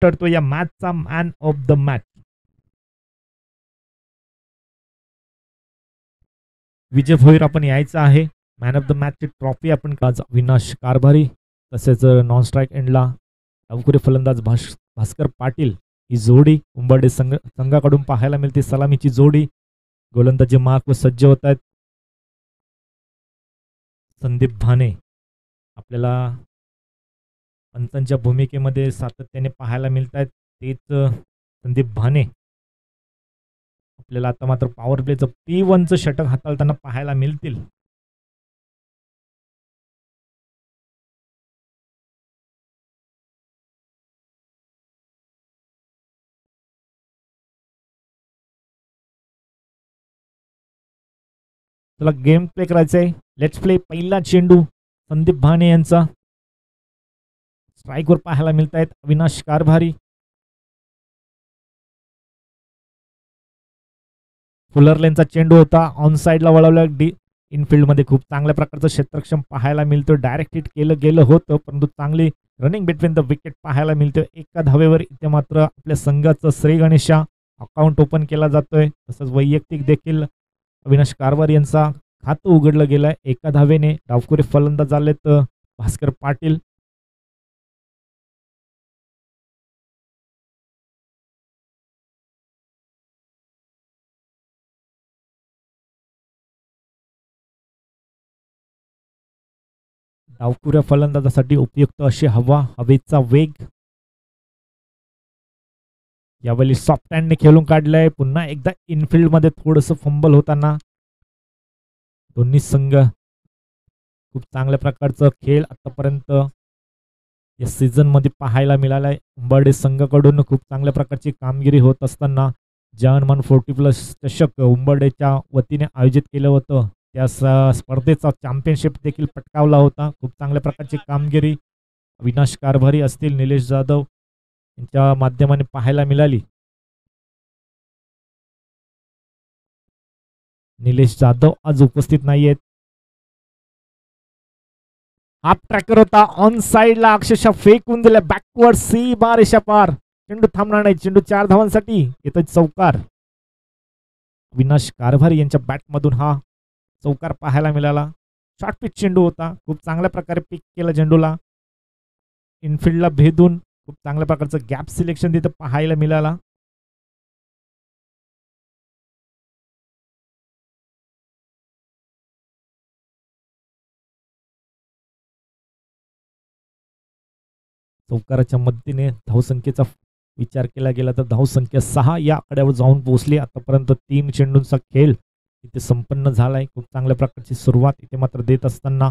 ठरतो या मॅचचा man of the match. विजय भोईर आपण यायचं आहे. मॅन ऑफ द मॅचची ट्रॉफी आपण आज अविनाश कारभारी, तसेच नॉन स्ट्राईक एंडला डावखुरी फलंदाज भास्कर पाटील ही जोडी उंबरडे संघाकडून पाहायला मिळते. सलामीची जोडी गोलंदाजी मार्क व सज्ज होत आहेत. संदीप भाने आपल्याला पंचांच्या भूमिकेमध्ये सातत्याने पाहायला मिळत आहेत. तेच संदीप भाने आपल्याला आता मात्र पॉवर प्लेचं P1चं षटक हाताळताना पाहायला मिळतील. चला गेम प्ले करायचा आहे. Let's play. पहिला चेंडू संदीप भाने यांचा स्ट्राईकवर पाहायला मिळत आहेत. अविनाश कारभारी, फुलर लेनचा चेंडू होता, ऑन साइडला वळवला. इनफिल्ड मध्ये खूप चांगल्या प्रकारचं क्षेत्रक्षम पाहायला मिळतं. डायरेक्ट हिट केलं गेलं होतं, परंतु चांगली रनिंग बिटवीन द विकेट पाहायला मिळतं. एका धावेवर इथे मात्र आपल्या संघाचं श्री गणेशा अकाउंट ओपन केला जातोय. तसंच वैयक्तिक देखील अविनाश कारभार यांचा खातं उघडलं गेलंय. एका धावेने डावखुरी फलंदाज आलेत भास्कर पाटील. डावखुऱ्या फलंदाजासाठी उपयुक्त अशी हवा, हवेचा वेग. यावेळी सॉफ्ट हँडने खेळून काढलंय. पुन्हा एकदा इनफिल्ड मध्ये थोडंसं फंबल होताना दोन्ही संघ खूप चांगल्या प्रकारचं खेळ आतापर्यंत या सीझन मध्ये पाहायला मिळालाय. उंबरडे संघाकडून खूप चांगल्या प्रकारची कामगिरी होत असताना जर्मन 40+ चषक उंबरडेच्या वतीने आयोजित केलं होतं. त्या स्पर्धेचा चॅम्पियनशिप देखील पटकावला होता. खूप चांगल्या प्रकारची कामगिरी अविनाश कारभारी असतील, निलेश जाधव यांच्या माध्यमाने पाहायला मिळाली. निलेश जाधव आज उपस्थित नाहीयेत. हाफ ट्रॅकर होता, ऑन साइडला अक्षरशः फेकून दिला बॅकवर्ड सी बार रेषा पार. चेंडू थांबणार नाही. चेंडू 4 धावांसाठी येतो चौकार. अविनाश कारभारी यांच्या बॅटमधून हा चौकार पाहायला मिळाला. शॉर्ट पिच चेंडू होता. खूप चांगल्या प्रकारे पिक केला चेंडूला. इनफिल्डला भेदून खूप चांगल्या प्रकारचं गॅप सिलेक्शन तिथे पाहायला मिळाला. चौकाराच्या मदतीने धावसंख्येचा विचार केला गेला तर धावसंख्या 6 या आकड्यावर जाऊन पोहोचली. आतापर्यंत 3 चेंडूंचा खेळ इथे संपन्न झालाय. खूप चांगल्या प्रकारची सुरुवात इथे मात्र देत असताना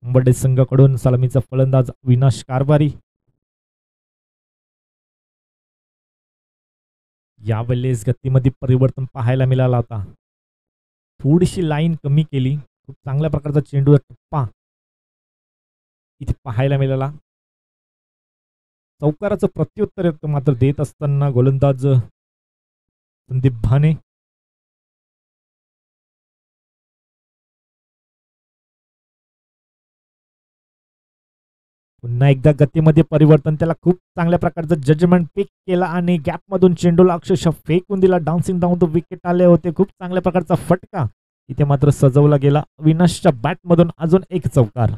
उंबरडे संघाकडून सलामीचा फलंदाज अविनाश कारभारी. यावेळेस गतीमध्ये परिवर्तन पाहायला मिळाला होता. थोडीशी लाईन कमी केली. खूप चांगल्या प्रकारचा चेंडू टप्पा इथे पाहायला मिळाला. चौकाराचं प्रत्युत्तर मात्र देत असताना गोलंदाज संदीप भाने. पुन्हा एकदा गतीमध्ये परिवर्तन. त्याला खूप चांगल्या प्रकारचं जजमेंट पिक केला आणि गॅप मधून चेंडूला अक्षरशः फेकून दिला. डान्सिंग डाऊन द विकेट आले होते. खूप चांगल्या प्रकारचा फटका इथे मात्र सजवला गेला. अविनाशच्या बॅट मधून अजून एक चौकार.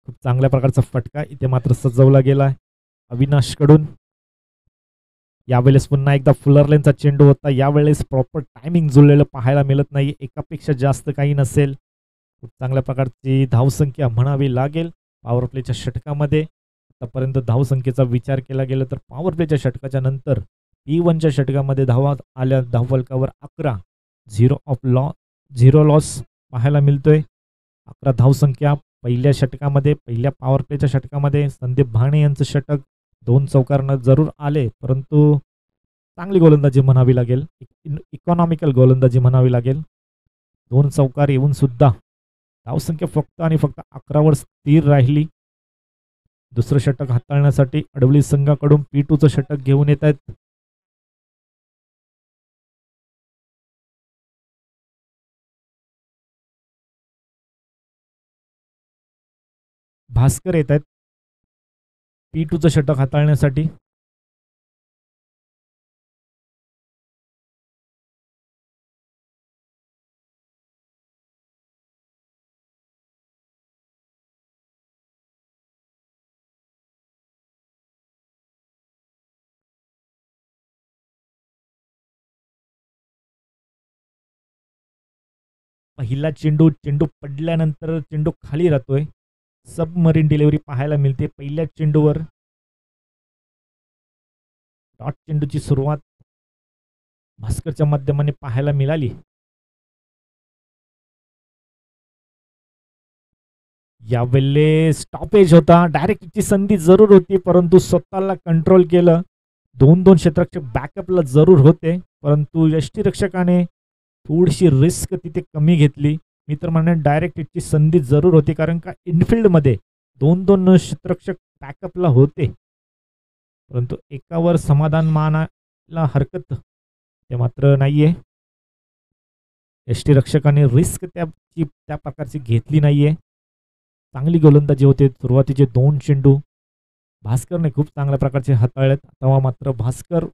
खूप चांगल्या प्रकारचा फटका इथे मात्र सजवला गेलाय अविनाश कडून. यावेळेस पुन्हा एकदा फुलर लेनचा चेंडू होता. यावेळेस प्रॉपर टायमिंग जुळलेलं पाहायला मिळत नाही. एकापेक्षा जास्त काही नसेल. खूप चांगल्या प्रकारची धावसंख्या म्हणावी लागेल पॉवर प्लेच्या षटकामध्ये. आतापर्यंत धावसंख्येचा विचार केला गेला तर पॉवर प्लेच्या षटकाच्या नंतर P1च्या षटकामध्ये धावा आल्या. धावफलकावर 11, 0 लॉस पाहायला मिळतोय. 11 धावसंख्या पहिल्या षटकामध्ये. पहिल्या पॉवर प्लेच्या षटकामध्ये संदीप भाणे यांचं षटक 2 चौकारांना जरूर आले, परंतु चांगली गोलंदाजी म्हणावी लागेल. इकॉनॉमिकल गोलंदाजी म्हणावी लागेल. 2 चौकार येऊन सुद्धा धावसंख्या फक्त आणि फक्त 11वर स्थिर राहिली. दुसरं षटक हाताळण्यासाठी अडवली संघाकडून P2चं षटक घेऊन येत आहेत. भास्कर येत आहेत P2चं षटक हाताळण्यासाठी. पहिला चेंडू पडल्यानंतर चेंडू खाली राहतोय. सबमरीन डिलिव्हरी पाहायला मिळते पहिल्या चेंडूवर. डॉट चेंडूची सुरुवात भास्करच्या माध्यमाने पाहायला मिळाली. यावेळेस स्टॉपेज होता. डायरेक्टची संधी जरूर होती परंतु स्वतःला कंट्रोल केलं. 2-2 क्षेत्ररक्षक बॅकअपला जरूर होते परंतु यष्टीरक्षकाने थोडीशी रिस्क तिथे कमी घेतली. मी तर म्हणेन डायरेक्ट हिटची संधी जरूर होती कारण का इनफिल्डमध्ये 2-2 क्षेत्ररक्षक बॅकअपला होते परंतु एकावर समाधान मानायला हरकत ते मात्र नाहीये. यष्टीरक्षकाने रिस्क त्या प्रकारची घेतली नाहीये. चांगली गोलंदाजी होते. सुरुवातीचे 2 चेंडू भास्करने खूप चांगल्या प्रकारचे हाताळलेत. तेव्हा मात्र भास्कर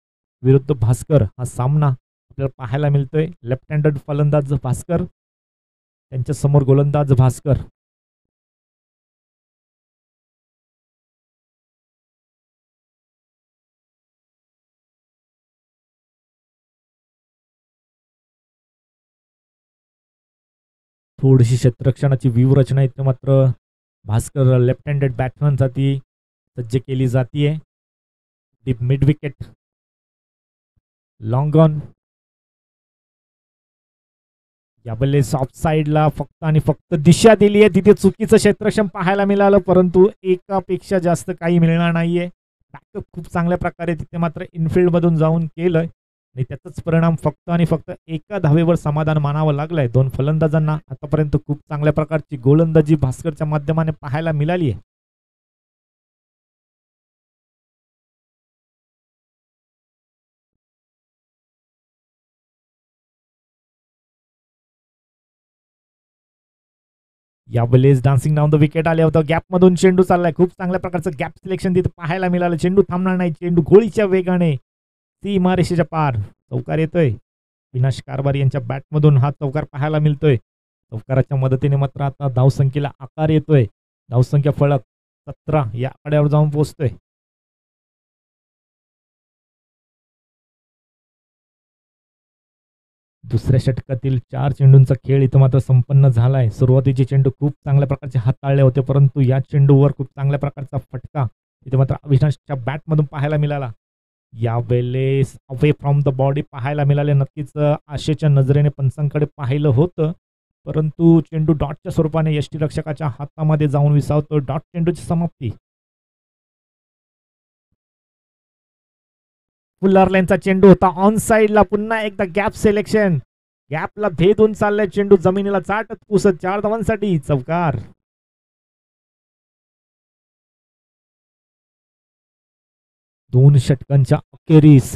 विरुद्ध भास्कर हा सामना आपल्याला पाहायला मिळतोय. लेफ्ट हँडेड फलंदाज भास्कर, त्यांच्या समोर गोलंदाज भास्कर. थोडीशी क्षेत्ररक्षणाची व्यूहरचना इथे मात्र भास्कर लेफ्ट हँडेड बॅट्समनसाठी सज्ज केली जातीये. Deep mid wicket, long on. यावेळेस ऑफ साईडला फक्त आणि फक्त दिशा दिली आहे. तिथे चुकीचं क्षेत्ररक्षण पाहायला मिळालं परंतु एकापेक्षा जास्त काही मिळणार नाहीये. बॅकअप खूप चांगल्या प्रकारे तिथे मात्र इनफिल्ड मधून जाऊन केलंय आणि त्याचाच परिणाम फक्त आणि फक्त एका धावेवर समाधान मानावं लागलंय. 2 फलंदाजांना आतापर्यंत खूप चांगल्या प्रकारची गोलंदाजी भास्करच्या माध्यमाने पाहायला मिळाली आहे. यावेळेस डान्सिंग डाऊन द विकेट आले होतं. गॅप मधून चेंडू चाललाय. खूप चांगल्या प्रकारचं गॅप सिलेक्शन तिथे पाहायला मिळालं. चेंडू थांबणार नाही. चेंडू गोळीच्या वेगाने सीमारेषेच्या पार चौकार येतोय. विनाश कारभार यांच्या बॅटमधून हा चौकार पाहायला मिळतोय. चौकाराच्या मदतीने मात्र आता धावसंख्येला आकार येतोय. धावसंख्या फलक 17 या आकड्यावर जाऊन पोहोचतोय. दुसऱ्या षटकातील 4 चेंडूंचा खेळ इथं मात्र संपन्न झालाय. सुरुवातीचे चेंडू खूप चांगल्या प्रकारचे हाताळले होते परंतु या चेंडूवर खूप चांगल्या प्रकारचा फटका इथे मात्र अविनाशच्या बॅटमधून पाहायला मिळाला. यावेळेस अवे फ्रॉम द बॉडी पाहायला मिळाले. नक्कीच आशेच्या नजरेने पंचांकडे पाहिलं होतं परंतु चेंडू डॉटच्या स्वरूपाने यष्टीरक्षकाच्या हातामध्ये जाऊन विसावतो. डॉट चेंडूची समाप्ती. फुल्लर लाईनचा चेंडू होता. ऑन साइडला पुन्हा एकदा गॅप सिलेक्शन. गॅपला भेदून चाललाय चेंडू. जमिनीला चाटत पुसत 4 धावांसाठी चौकार. दोन षटकांच्या अखेरीस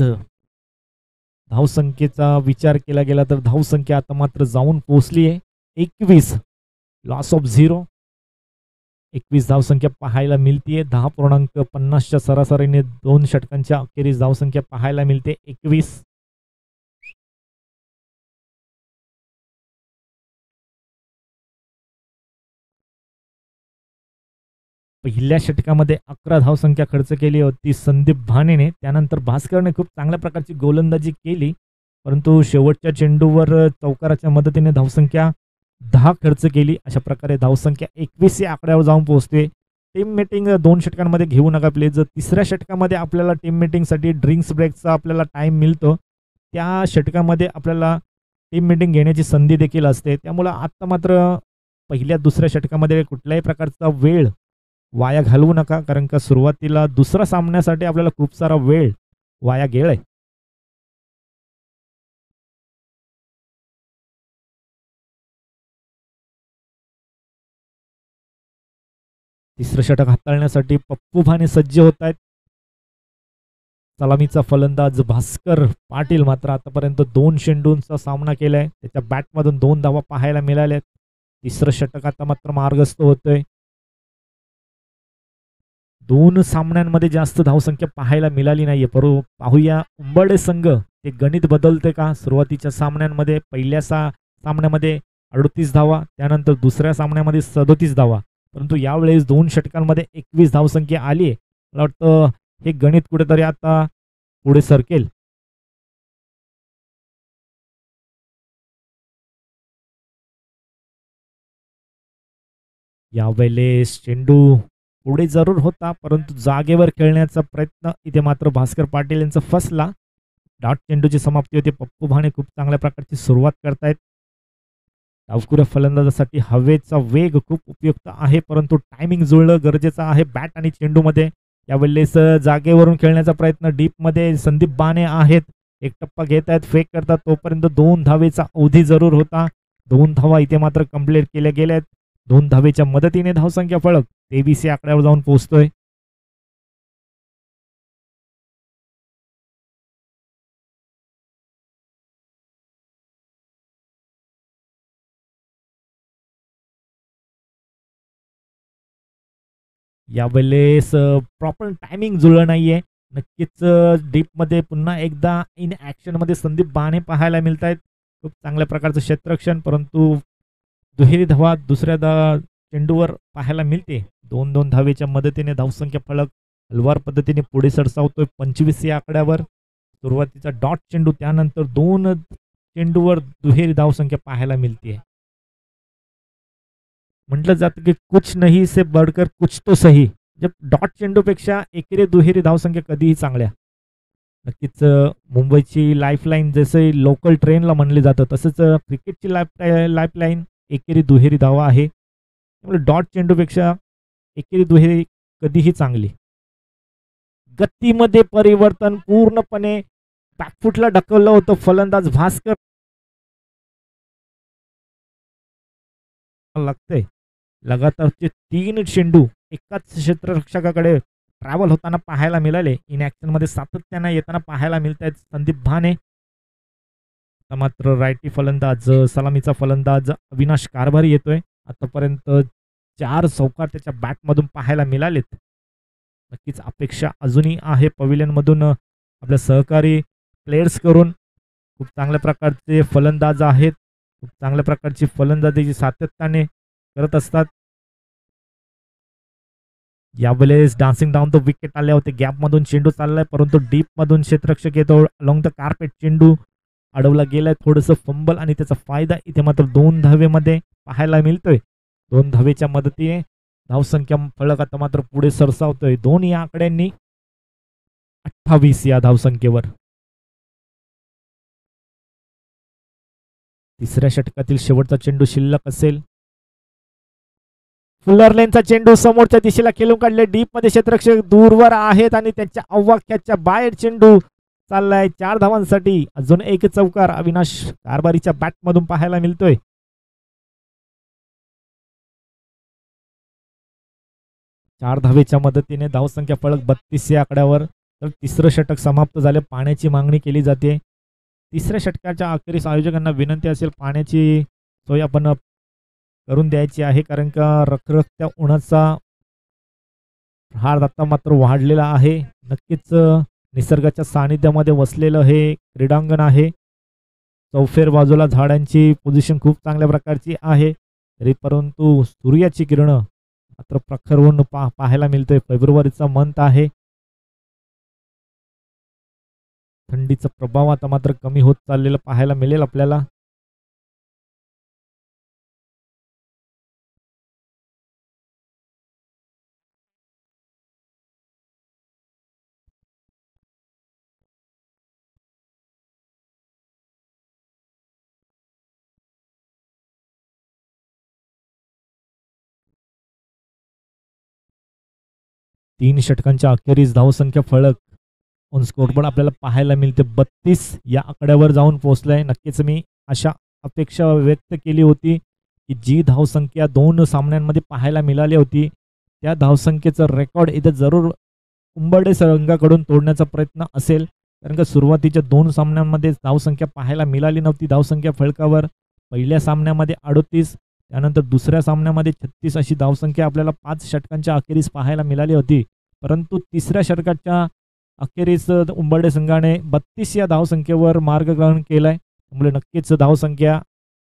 धावसंख्येचा विचार केला गेला तर धावसंख्या आता मात्र जाऊन पोहोचली आहे 21. Loss of 0. 21 धावसंख्या पाहायला मिळतीये. 10.50च्या सरासरीने 2 षटकांच्या अखेरीस धावसंख्या पाहायला मिळते 21. पहिल्या षटकामध्ये 11 धावसंख्या खर्च केली होती संदीप भानेने. त्यानंतर भास्करने खूप चांगल्या प्रकारची गोलंदाजी केली परंतु शेवटच्या चेंडूवर चौकाराच्या मदतीने धावसंख्या 10 खर्च केली. अशा प्रकारे धावसंख्या 21 या आकड्यावर जाऊन पोहोचते. टीम मीटिंग 2 षटकांमध्ये घेऊ नका प्लीज. तिसऱ्या षटकामध्ये आपल्याला टीम मीटिंगसाठी ड्रिंक्स ब्रेकचा आपल्याला टाइम मिळतो. त्या षटकामध्ये आपल्याला टीम मीटिंग घेण्याची संधी देखील असते. त्यामुळं आत्ता मात्र पहिल्या दुसऱ्या षटकामध्ये कुठल्याही प्रकारचा वेळ वाया घालवू नका कारण का सुरुवातीला दुसरा सामन्यासाठी आपल्याला खूप सारा वेळ वाया गेलाय. तिसरं षटक हाताळण्यासाठी पप्पू भाणे सज्ज होत आहेत. सलामीचा फलंदाज भास्कर पाटील मात्र आतापर्यंत 2 चेंडूंचा सामना केलाय. त्याच्या बॅटमधून 2 धावा पाहायला मिळाल्यात. तिसरं षटक आता मात्र मार्गस्थ होतोय. 2 सामन्यांमध्ये जास्त धावसंख्या पाहायला मिळाली नाहीये. पाहूया उंबरडे संघ ते गणित बदलते का. सुरुवातीच्या सामन्यांमध्ये पहिल्या सामन्यामध्ये 38 धावा, त्यानंतर दुसऱ्या सामन्यामध्ये 37 धावा, परंतु यावेळेस 2 षटकांमध्ये 21 धावसंख्या आली आहे. मला वाटतं हे गणित कुठेतरी आता पुढे सरकेल. यावेळेस चेंडू पुढे जरूर होता, परंतु जागेवर खेळण्याचा प्रयत्न इथे मात्र भास्कर पाटील यांचा फसला. डॉट चेंडूची समाप्ती होते. पप्पू भाणे खूप चांगल्या प्रकारची सुरुवात करतायत. डावखुऱ्या फलंदाजासाठी हवेचा वेग खूप उपयुक्त आहे, परंतु टायमिंग जुळणं गरजेचं आहे बॅट आणि चेंडूमध्ये. यावेळेस जागेवरून खेळण्याचा प्रयत्न डीपमध्ये संदीप बाणे आहेत. एक टप्पा घेत आहेत, फेक करतात, तोपर्यंत 2 धावेचा अवधी जरूर होता. 2 धावा इथे मात्र कंप्लीट केल्या गेल्यात. 2 धावेच्या मदतीने धावसंख्या फलक 23 या आकड्यावर जाऊन पोहोचतोय. यावेळेस प्रॉपर टायमिंग जुळलं नाहीये. नक्कीच डीपमध्ये पुन्हा एकदा इन ॲक्शनमध्ये संदीप बाणे पाहायला मिळत आहेत. खूप चांगल्या प्रकारचं क्षेत्ररक्षण, परंतु दुहेरी धावा दुसऱ्या चेंडूवर पाहायला मिळते. 2-2 धावेच्या मदतीने धावसंख्या फलक हलवार पद्धतीने पुढे सरसावतोय 25 या आकड्यावर. सुरुवातीचा डॉट चेंडू, त्यानंतर 2 चेंडूवर दुहेरी धावसंख्या पाहायला मिळते. म्हटलं जातं की कुछ नहीं से बढ़कर कुछ तो सही. जब डॉट चेंडूपेक्षा एकेरी दुहेरी धावसंख्या कधीही चांगल्या. नक्कीच मुंबईची लाईफलाईन जसं लोकल ट्रेनला म्हणले जातं, तसंच क्रिकेटची लाईफलाईन एकेरी दुहेरी धावा आहे. त्यामुळे डॉट चेंडूपेक्षा एकेरी दुहेरी कधीही चांगली. गतीमध्ये परिवर्तन पूर्णपणे बॅकफुटला ढकललं होतं फलंदाज भास्कर. लागतंय लगातारचे 3 चेंडू एकाच क्षेत्ररक्षकाकडे ट्रॅव्हल होताना पाहायला मिळाले. इन ॲक्शन मध्ये सातत्यानं येताना पाहायला मिळत आहेत संदीप भाणे. मात्र रायटी फलंदाज सलामीचा फलंदाज अविनाश कारभारी येतोय. आतापर्यंत 4 चौकार त्याच्या बॅटमधून पाहायला मिळालेत. नक्कीच अपेक्षा अजूनही आहे पवेलियनमधून आपल्या सहकारी प्लेयर्स करून. खूप चांगल्या प्रकारचे फलंदाज आहेत. खूप चांगल्या प्रकारची फलंदाजी सातत्याने करत असतात. यावेळेस डान्सिंग डाऊन द विकेट आले होते. गॅपमधून चेंडू चाललाय, परंतु डीपमधून क्षेत्ररक्षक येतो. अलॉंग द कार्पेट चेंडू अडवला गेलाय. थोडंसं फंबल आणि त्याचा फायदा इथे मात्र 2 धावेमध्ये पाहायला मिळतोय. 2 धावेच्या मदतीने धावसंख्या फलक आता मात्र पुढे सरसावतोय. 2 या आकड्यांनी 28 या धावसंख्येवर. तिसऱ्या षटकातील शेवटचा चेंडू शिल्लक असेल. फुलर लेनचा चेंडू समोरच्या दिशेला खेळून काढले. डीप मध्ये क्षेत्ररक्षक दूरवर आहेत आणि त्यांच्या अव्वाक्याच्या बाहेर चेंडू चाललाय 4 धावांसाठी. अजून एक चौकार अविनाश कारभारीच्या बॅट मधून पाहायला मिळतोय. 4 धावेच्या मदतीने धावसंख्या फलक 32 या आकड्यावर. तर तिसरं षटक समाप्त झाले. पाण्याची मागणी केली जाते. तिसऱ्या षटकाच्या अखेरीस आयोजकांना विनंती असेल पाण्याची सोय आपण करून द्यायची आहे, कारण का रखरखत्या उन्हाचा हार आता मात्र वाढलेला आहे. नक्कीच निसर्गाच्या सानिध्यामध्ये वसलेलं हे क्रीडांगण आहे. चौफेर बाजूला झाडांची पोझिशन खूप चांगल्या प्रकारची आहे, तरी परंतु सूर्याची किरणं मात्र प्रखर ऊन पाहायला मिळतोय. फेब्रुवारीचा मंथ आहे. थंडीचा प्रभाव आता मात्र कमी होत चाललेला पाहायला मिळेल आपल्याला. तीन षटकांच्या अखेरीस धावसंख्या फलक ऑन स्कोरबोर्ड आपल्याला पाहायला मिळते 32 या आकड्यावर जाऊन पोहोचलाय. नक्कीच मी अशा अपेक्षा व्यक्त केली होती की जी धावसंख्या 2 सामन्यांमध्ये पाहायला मिळाली होती त्या धावसंख्येचं रेकॉर्ड इथे जरूर उंबरडे संघाकडून तोडण्याचा प्रयत्न असेल, कारण का सुरुवातीच्या 2 सामन्यांमध्ये धावसंख्या पाहायला मिळाली नव्हती. धावसंख्या फलकावर पहिल्या सामन्यामध्ये 38, त्यानंतर दुसऱ्या सामन्यामध्ये 36 अशी धावसंख्या आपल्याला 5 षटकांच्या अखेरीस पाहायला मिळाली होती. परंतु तिसऱ्या षटकाच्या अखेरीस उंबरडे संघाने 32 या धावसंख्येवर मार्गक्रमण केलाय. त्यामुळे नक्कीच धावसंख्या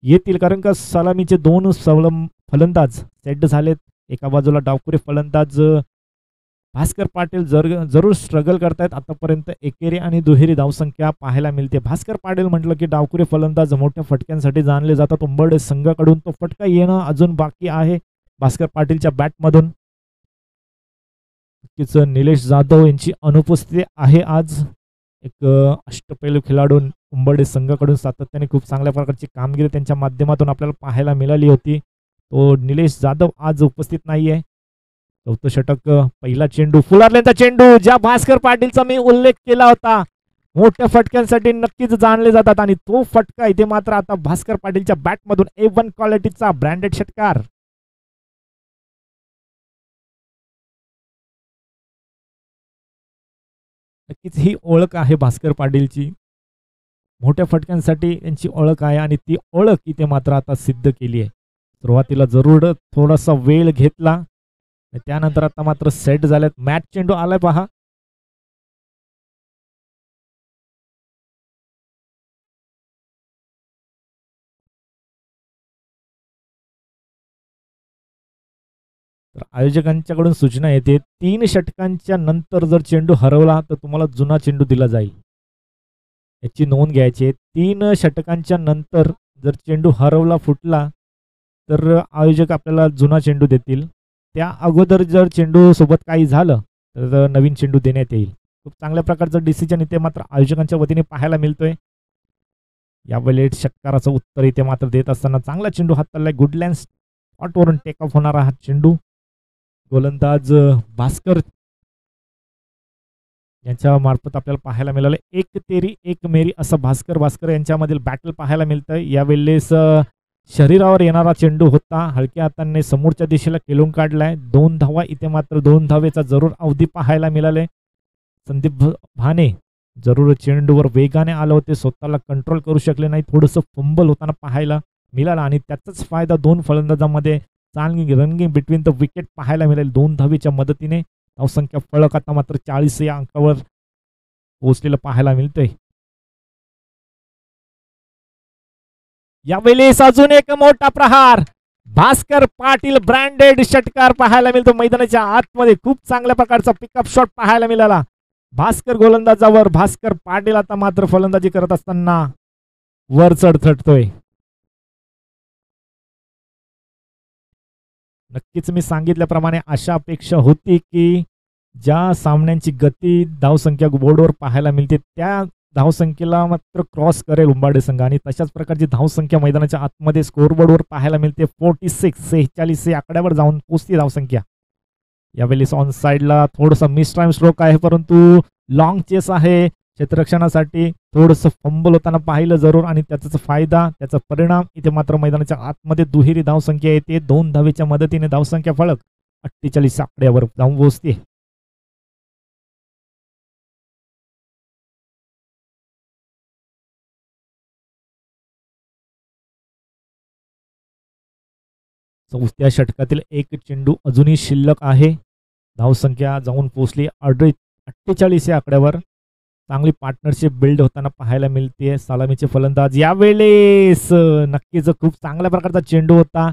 येतील, कारण का सलामीचे 2 फलंदाज सेट झालेत. एका बाजूला डावखुरे फलंदाज भास्कर पाटील जरूर स्ट्रगल करतायत. आतापर्यंत एकेरी आणि दुहेरी धावसंख्या पाहायला मिळते. भास्कर पाटील म्हटलं की डावखुरे फलंदाज मोठ्या फटक्यांसाठी जाणले जातात. उंबरडे संघाकडून तो फटका येणं अजून बाकी आहे भास्कर पाटीलच्या बॅटमधून. नक्कीच निलेश जाधव यांची अनुपस्थिती आहे आज. एक अष्टपैलू खेळाडू उंबरडे संघाकडून सातत्याने खूप चांगल्या प्रकारची कामगिरी त्यांच्या माध्यमातून आपल्याला पाहायला मिळाली होती. तो निलेश जाधव आज उपस्थित नाहीये. चौथं षटक, पहिला चेंडू, फुलारलेंचा चेंडू, ज्या भास्कर पाटीलचा मी उल्लेख केला होता. मोठ्या फटक्यांसाठी नक्कीच जाणले जातात आणि तो फटका इथे मात्र आता भास्कर पाटीलच्या बॅटमधून A1 क्वालिटीचा ब्रँडेड षटकार. नक्कीच ही ओळख आहे भास्कर पाटीलची. मोठ्या फटक्यांसाठी यांची ओळख आहे आणि ती ओळख इथे मात्र आता सिद्ध केली आहे. सुरुवातीला जरूर थोडासा वेळ घेतला, त्यानंतर आता मात्र सेट झाल्यात. मॅच चेंडू आलाय पहा. तर आयोजकांच्याकडून सूचना येते, 3 षटकांच्या नंतर जर चेंडू हरवला तर तुम्हाला जुना चेंडू दिला जाईल. याची नोंद घ्यायची. 3 षटकांच्या नंतर जर चेंडू हरवला, फुटला, तर आयोजक आपल्याला जुना चेंडू देतील. त्या अगोदर जर चेंडू सोबत काही झालं तर नवीन चेंडू देण्यात येईल. खूप चांगल्या प्रकारचं डिसिजन इथे मात्र आयोजकांच्या वतीने पाहायला मिळतोय. यावेळेस षटकाराचं उत्तर इथे मात्र देत असताना चांगला चेंडू हाताळलाय. गुडलँड स्पॉटवरून टेक ऑफ होणारा हा चेंडू. गोलंदाज भास्कर यांच्या मार्फत आपल्याला पाहायला मिळालं. एक तेरी एक मेरी असं भास्कर यांच्यामधील बॅटल पाहायला मिळतंय. यावेळेस शरीरावर येणारा चेंडू होता. हलक्या हाताने समोरच्या दिशेला खेळून काढलाय. 2 धावा. इथे मात्र 2 धावेचा जरूर अवधी पाहायला मिळाले. संदीप भाने जरूर चेंडूवर वेगाने आले होते, स्वतःला कंट्रोल करू शकले नाही. थोडंसं फंबल होताना पाहायला मिळाला आणि त्याचाच फायदा 2 फलंदाजांमध्ये चांगली रनिंग बिटवीन द विकेट पाहायला मिळेल. 2 धावेच्या मदतीने धावसंख्या फलक आता मात्र 40 या अंकावर पोहोचलेलं पाहायला मिळतंय. यावेळेस अजून एक मोठा प्रहार. भास्कर पाटील ब्रँडेड षटकार पाहायला मिळतो. मैदानाच्या आतमध्ये खूप चांगल्या प्रकारचा पिकअप शॉट पाहायला मिळाला. भास्कर गोलंदाजावर. भास्कर पाटील आता मात्र फलंदाजी करत असताना वर चढतोय. नक्कीच मी सांगितल्याप्रमाणे अशा अपेक्षा होती की ज्या सामन्यांची गती धावसंख्या बोर्डवर पाहायला मिळते त्या धावसंख्येला मात्र क्रॉस करेल उंबरडे संघ आणि तशाच प्रकारची धावसंख्या मैदानाच्या आतमध्ये स्कोरबोर्डवर पाहायला मिळते. 46 या आकड्यावर जाऊन पोचती धावसंख्या. यावेळेस ऑन साईडला थोडंसं मिस टाइम स्ट्रोक आहे, परंतु लॉंग चेस आहे. क्षेत्ररक्षणासाठी थोडंसं फंबल होताना पाहिलं जरूर आणि त्याचा फायदा, त्याचा परिणाम इथे मात्र मैदानाच्या आतमध्ये दुहेरी धावसंख्या येते. 2 धावेच्या मदतीने धावसंख्या फलक 48 आकड्यावर जाऊन पोहोचते. चौथ्या षटकातील एक चेंडू अजूनही शिल्लक आहे. धावसंख्या जाऊन पोहोचली 48 या आकड्यावर. चांगली पार्टनरशिप बिल्ड होताना पाहायला मिळते. सलामीचे फलंदाज यावेळेस नक्कीच खूप चांगल्या प्रकारचा चेंडू होता.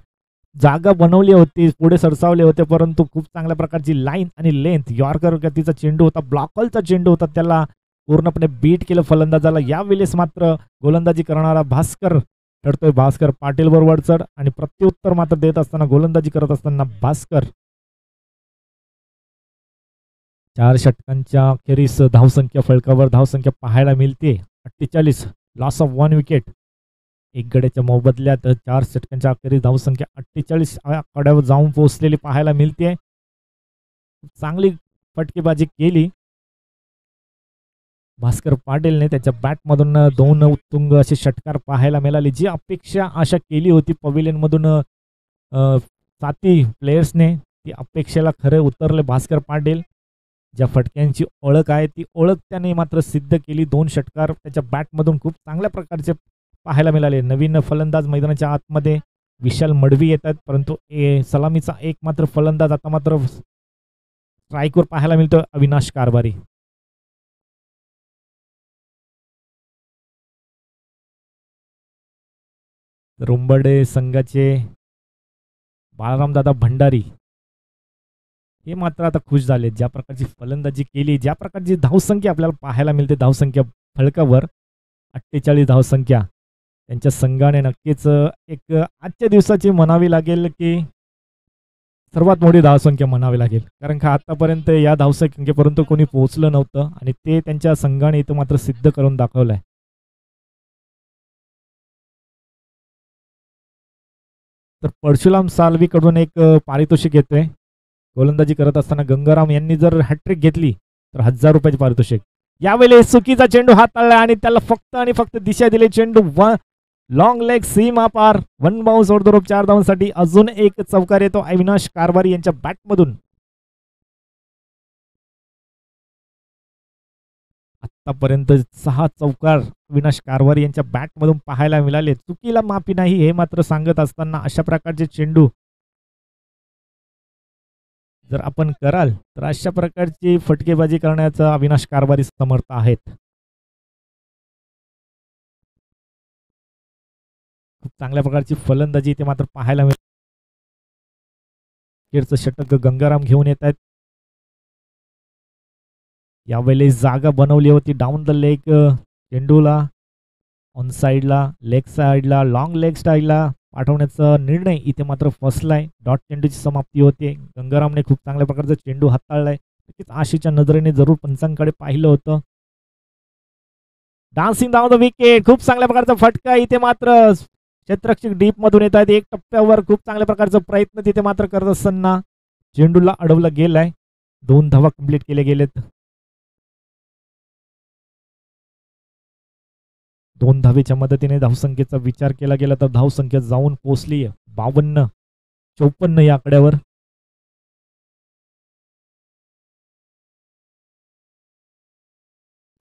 जागा बनवली होती, पुढे सरसावले होते, परंतु खूप चांगल्या प्रकारची लाईन आणि लेंथ यॉर्कर गतीचा चेंडू होता. ब्लॉकॉलचा चेंडू होता, त्याला पूर्णपणे बीट केलं फलंदाजाला. यावेळेस मात्र गोलंदाजी करणारा भास्कर ठरतोय. भास्कर पाटील बरोबर चढ आणि प्रत्युत्तर मात्र देत असताना गोलंदाजी करत असताना भास्कर. 4 षटकांच्या अखेरीस धावसंख्या फलकावर धावसंख्या पाहायला मिळते 48. Loss of 1 wicket. 1 गड्याच्या मोबदल्यात 4 षटकांच्या अखेरीस धावसंख्या 48 आकड्यावर जाऊन पोहोचलेली पाहायला मिळते. चांगली फटकेबाजी केली भास्कर पाटीलने. त्याच्या बॅटमधून 2 उत्तुंग असे षटकार पाहायला मिळाले. जी अपेक्षा आशा केली होती पवेलियन मधून साथी प्लेयर्सने ती अपेक्षेला खरे उतरले भास्कर पाटील. ज्या फटक्यांची ओळख आहे ती ओळख त्याने मात्र सिद्ध केली. 2 षटकार त्याच्या बॅटमधून खूप चांगल्या प्रकारचे पाहायला मिळाले. नवीन फलंदाज मैदानाच्या आतमध्ये विशाल मडवी येतात, परंतु सलामीचा एक मात्र फलंदाज आता मात्र स्ट्राईकवर पाहायला मिळतो, अविनाश कारभारी. रुंबडे संघाचे बाळारामदादा भंडारी हे मात्र आता खुश झाले. ज्या प्रकारची फलंदाजी केली, ज्या प्रकारची धावसंख्या आपल्याला पाहायला मिळते, धावसंख्या फलकावर 48 धावसंख्या त्यांच्या संघाने नक्कीच एक आजच्या दिवसाची म्हणावी लागेल की सर्वात मोठी धावसंख्या म्हणावी लागेल, कारण का आतापर्यंत या धावसंख्येपर्यंत कोणी पोहोचलं नव्हतं आणि ते त्यांच्या संघाने इथं मात्र सिद्ध करून दाखवलंय. तर परशुराम सालवीकडून एक पारितोषिक येतोय. गोलंदाजी करत असताना गंगाराम यांनी जर हॅट्रिक घेतली तर 1000 रुपयाचे पारितोषिक. यावेळी चुकीचा चेंडू हाताळला आणि त्याला फक्त आणि फक्त दिशा दिली. चेंडू लॉंग लेग सीमा पार, 1 बाउन्स ऑर्डर 4 धावांसाठी. अजून एक चौकार येतो अविनाश कारभारी यांच्या बॅटमधून. आतापर्यंत 6 चौकार अविनाश कारभारी यांच्या बॅटमधून पाहायला मिळाले. चुकीला माफी नाही हे मात्र सांगत असताना अशा प्रकारचे चेंडू जर आपण कराल तर अशा प्रकारची फटकेबाजी करण्याचा अविनाश कारभारी समर्थ आहेत. खूप चांगल्या प्रकारची फलंदाजी इथे मात्र पाहायला मिळते. खेळचं षटक गंगाराम घेऊन येत आहेत. यावेळी जागा बनवली होती डाऊन द लेग चेंडूला ऑन साईडला, लेग साईडला, लॉंग लेग स्टाईलला पाठवण्याचा निर्णय इथे मात्र फसलाय. डॉट चेंडूची समाप्ती होते. गंगारामने खूप चांगल्या प्रकारचा चेंडू हाताळलाय. नक्कीच आशेच्या नजरेने जरूर पंचांकडे पाहिलं होतं. डान्सिंग डाऊन द विकेट, खूप चांगल्या प्रकारचा फटका इथे मात्र क्षेत्ररक्षक डीप मधून येत आहेत. एक टप्प्यावर खूप चांगल्या प्रकारचा प्रयत्न तिथे मात्र करत असताना चेंडूला अडवलं गेलाय. 2 धावा कंप्लीट केले गेलेत. 2 धावेच्या मदतीने धावसंख्येचा विचार केला गेला तर धावसंख्या जाऊन पोहोचली 52-54 या आकड्यावर.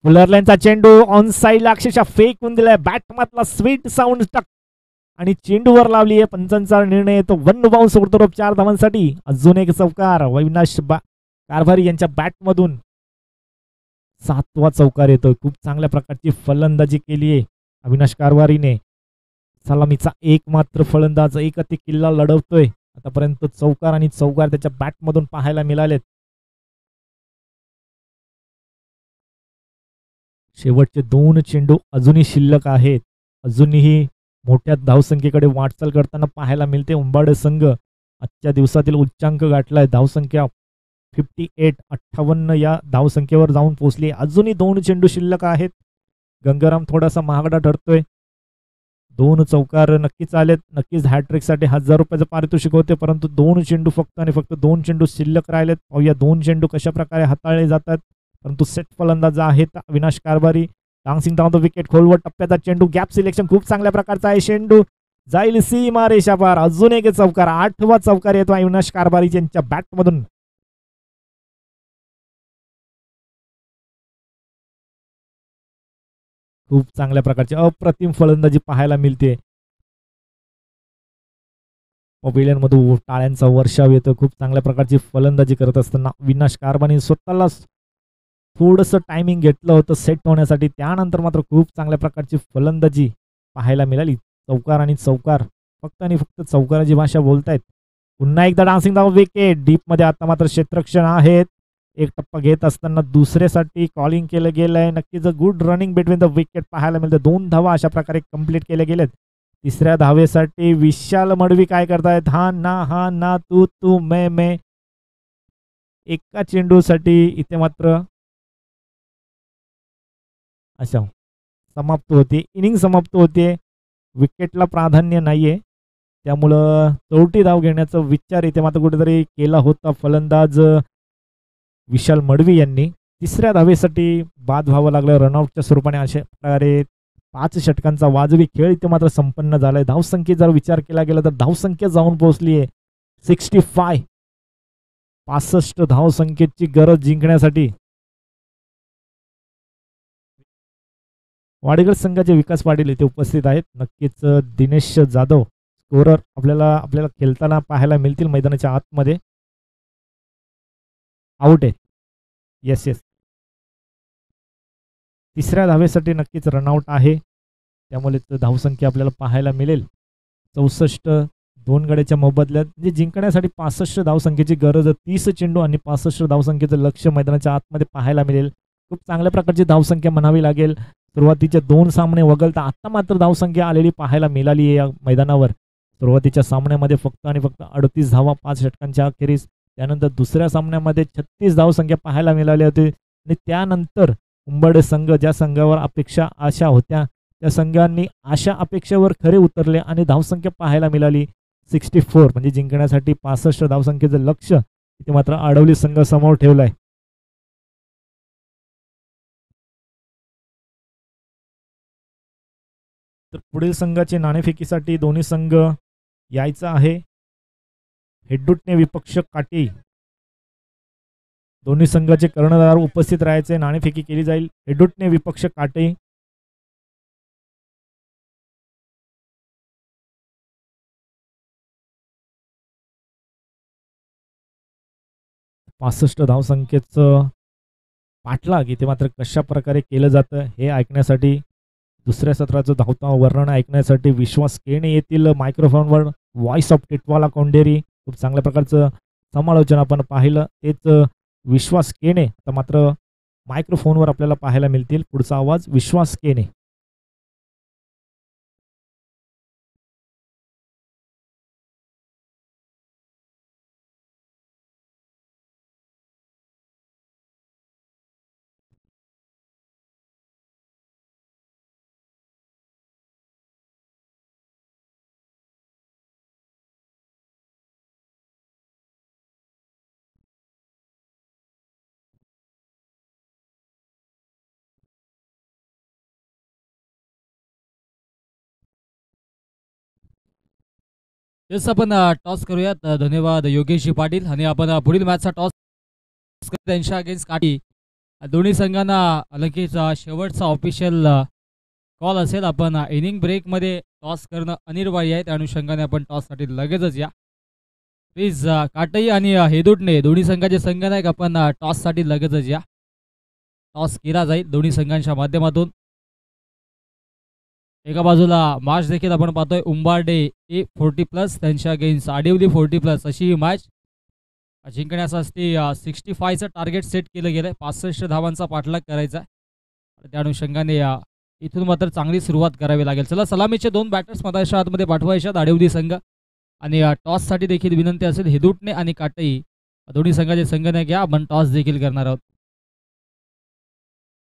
फुलरलॅनचा चेंडू ऑन साईडला अक्षरशः फेकून दिलाय. बॅट मधला स्वीट साऊंड टक आणि चेंडूवर लावली आहे. पंचांचा निर्णय येतो. 1 बाउन्स ऑर्डर 4 धावांसाठी. अजून एक चौकार अविनाश कारभारी यांच्या बॅटमधून. 7वा चौकार येतोय. खूप चांगल्या प्रकारची फलंदाजी केली आहे अविनाश कारभारीने. सलामीचा एक मात्र फलंदाज एक अति किल्ला लढवतोय. आतापर्यंत चौकार आणि चौकार त्याच्या बॅटमधून पाहायला मिळालेत. शेवटचे 2 चेंडू अजूनही शिल्लक आहेत. अजूनही मोठ्या धावसंख्येकडे वाटचाल करताना पाहायला मिळते. उंबाडे संघ आजच्या दिवसातील उच्चांक गाठलाय. धावसंख्या 58 या धावसंख्येवर जाऊन पोहोचली. अजूनही 2 चेंडू शिल्लक आहेत. गंगाराम थोडासा महागडा ठरतोय. 2 चौकार नक्कीच आलेत. नक्कीच हॅट्रिकसाठी 1000 रुपयाचं पारितोषिक होते, परंतु 2 चेंडू फक्त आणि फक्त 2 चेंडू शिल्लक राहिलेत. पाहूया 2 चेंडू कशा प्रकारे हाताळले जातात. परंतु सेट फलंदाज आहेत Avinash Karbhari. Dancing down the wicket, खोलवर टप्प्याचा चेंडू, गॅप सिलेक्शन खूप चांगल्या प्रकारचा आहे. चेंडू जाईल सीमा रेषा पार. अजून एक चौकार, 8वा चौकार येतो अविनाश कारभारी यांच्या बॅटमधून. खूप चांगल्या प्रकारची अप्रतिम फलंदाजी पाहायला मिळते. पवेलियन मधून टाळ्यांचा वर्षाव येतो. खूप चांगल्या प्रकारची फलंदाजी करत असताना अविनाश कारभारी स्वतःला थोडंसं टायमिंग घेतलं होतं सेट होण्यासाठी. त्यानंतर मात्र खूप चांगल्या प्रकारची फलंदाजी पाहायला मिळाली. चौकार आणि चौकार, फक्त आणि फक्त चौकाराची भाषा बोलतायत. पुन्हा एकदा डान्सिंग डाऊन विकेट. डीप मध्ये आता मात्र क्षेत्ररक्षण आहेत. एक टप्पा घेत असताना दुसऱ्यासाठी कॉलिंग केलं गेलंय. नक्कीच good running between the wicket पाहायला मिळते. 2 धावा अशा प्रकारे कंप्लीट केल्या गेल्यात. तिसऱ्या धावेसाठी विशाल मडवी काय करतायत, हा ना तू तू मैं. एका चेंडूसाठी इथे मात्र अशा समाप्त होते. इनिंग समाप्त होते. विकेटला प्राधान्य नाहीये, त्यामुळं 4थी धाव घेण्याचा विचार इथे मात्र कुठेतरी केला होता फलंदाज विशाल मडवी यांनी. तिसऱ्या धावेसाठी बाद व्हावं लागलं रनआउटच्या स्वरूपाने. अशा प्रकारे 5 षटकांचा वाजवी खेळ इथे मात्र संपन्न झालाय. धावसंख्येचा जर विचार केला गेला तर धावसंख्या जाऊन पोहोचली आहे 65. 65 धावसंख्येची गरज जिंकण्यासाठी. वाडेगड संघाचे विकास पाटील इथे उपस्थित आहेत. नक्कीच दिनेश जाधव स्कोरर आपल्याला खेळताना पाहायला मिळतील मैदानाच्या आतमध्ये. आउट आहे. Yes yes. तिसऱ्या धावेसाठी नक्कीच रनआउट आहे, त्यामुळे धावसंख्या आपल्याला पाहायला मिळेल 64. 2 गड्याच्या मोबदल्यात म्हणजे जिंकण्यासाठी 65 धावसंख्येची गरज. 30 चेंडू आणि 65 धावसंख्येचं लक्ष मैदानाच्या आतमध्ये पाहायला मिळेल. खूप चांगल्या प्रकारची धावसंख्या म्हणावी लागेल. सुरुवातीचे 2 सामने वगळता आता मात्र धावसंख्या आलेली पाहायला मिळाली आहे या मैदानावर. सुरुवातीच्या सामन्यामध्ये फक्त आणि फक्त 38 धावा 5 षटकांच्या अखेरीस. त्यानंतर दुसऱ्या सामन्यामध्ये 36 धावसंख्या पाहायला मिळाली होती आणि त्यानंतर उंबरडे संघ ज्या संघावर आशा होत्या त्या संघांनी आशा अपेक्षेवर खरे उतरले आणि धावसंख्या पाहायला मिळाली 64. म्हणजे जिंकण्यासाठी 65 धावसंख्येचं लक्ष इथे मात्र आडवली संघ समोर ठेवलंय. तर पुढील संघाची नाणेफेकीसाठी दोन्ही संघ यायचा आहे. हेडूटने विपक्ष काटे. दोन्ही संघाचे कर्णधार उपस्थित राहायचे. नाणेफेकी केली जाईल. हेडूटने विपक्ष काटे. पासष्ट धावसंख्येचं पाठलाग इथे मात्र कशा प्रकारे केलं जातं हे ऐकण्यासाठी, दुसऱ्या सत्राचं धावता वर्णन ऐकण्यासाठी विश्वास केणे येतील मायक्रोफोनवर. व्हॉइस ऑफ टिटवाला कोंडेरी. खूप चांगल्या प्रकारचं समालोचन आपण पाहिलं. तेच विश्वास केणे आता मात्र मायक्रोफोनवर आपल्याला पाहायला मिळतील. पुढचा आवाज विश्वास केणे. तेच आपण टॉस करूयात. धन्यवाद योगेशजी पाटील. आणि आपण पुढील मॅचचा टॉस त्यांच्या अगेन्स्ट काठी. दोन्ही संघांना लगेच शेवटचा ऑफिशियल कॉल असेल. आपण इनिंग ब्रेकमध्ये टॉस करणं अनिवार्य आहे, त्या अनुषंगाने आपण टॉससाठी लगेचच या प्लीज. काटई आणि हेदूटने दोन्ही संघाचे संघ नाही का, आपण टॉससाठी लगेचच या. टॉस केला जाईल दोन्ही संघांच्या माध्यमातून. एका बाजूला मॅच देखील आपण पाहतोय उंबारडे ए 40+, त्यांच्या अगेन्स्ट आडिवली 40+. अशी ही मॅच जिंकण्यासाठी 65चं टार्गेट सेट केलं गेलं आहे. 65 धावांचा पाठलाग करायचा आहे. त्या अनुषंगाने इथून मात्र चांगली सुरुवात करावी लागेल. चला, सलामीचे 2 बॅटर्स मधाच्या आतमध्ये पाठवायच्यात आडिवली संघ. आणि टॉससाठी देखील विनंती असेल हेदूटने आणि काटई दोन्ही संघाचे संघ नाही घ्या, आपण टॉस देखील करणार आहोत.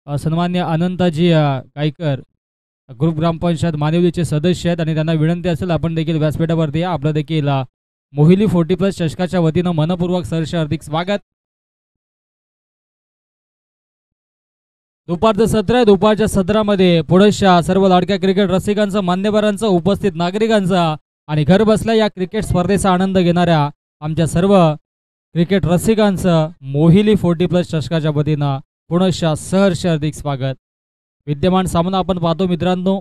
सन्मान्य अनंताजी गायकर ग्रुप ग्रामपंचायत मानिवलीचे सदस्य आहेत आणि त्यांना विनंती असेल आपण देखील व्यासपीठावरती या. आपलं देखील मोहिली 40+ चषकाच्या वतीनं मनपूर्वक सहर्ष हार्दिक स्वागत. दुपारचं सत्र आहे. दुपारच्या सत्रामध्ये पुढच्या सर्व लाडक्या क्रिकेट रसिकांचं, मान्यवरांचं, उपस्थित नागरिकांचा आणि घर बसल्या या क्रिकेट स्पर्धेचा आनंद घेणाऱ्या आमच्या सर्व क्रिकेट रसिकांचं मोहिली 40+ चषकाच्या वतीनं पुनश्च सहर्ष हार्दिक स्वागत. विद्यमान सामना आपण पाहतो मित्रांनो.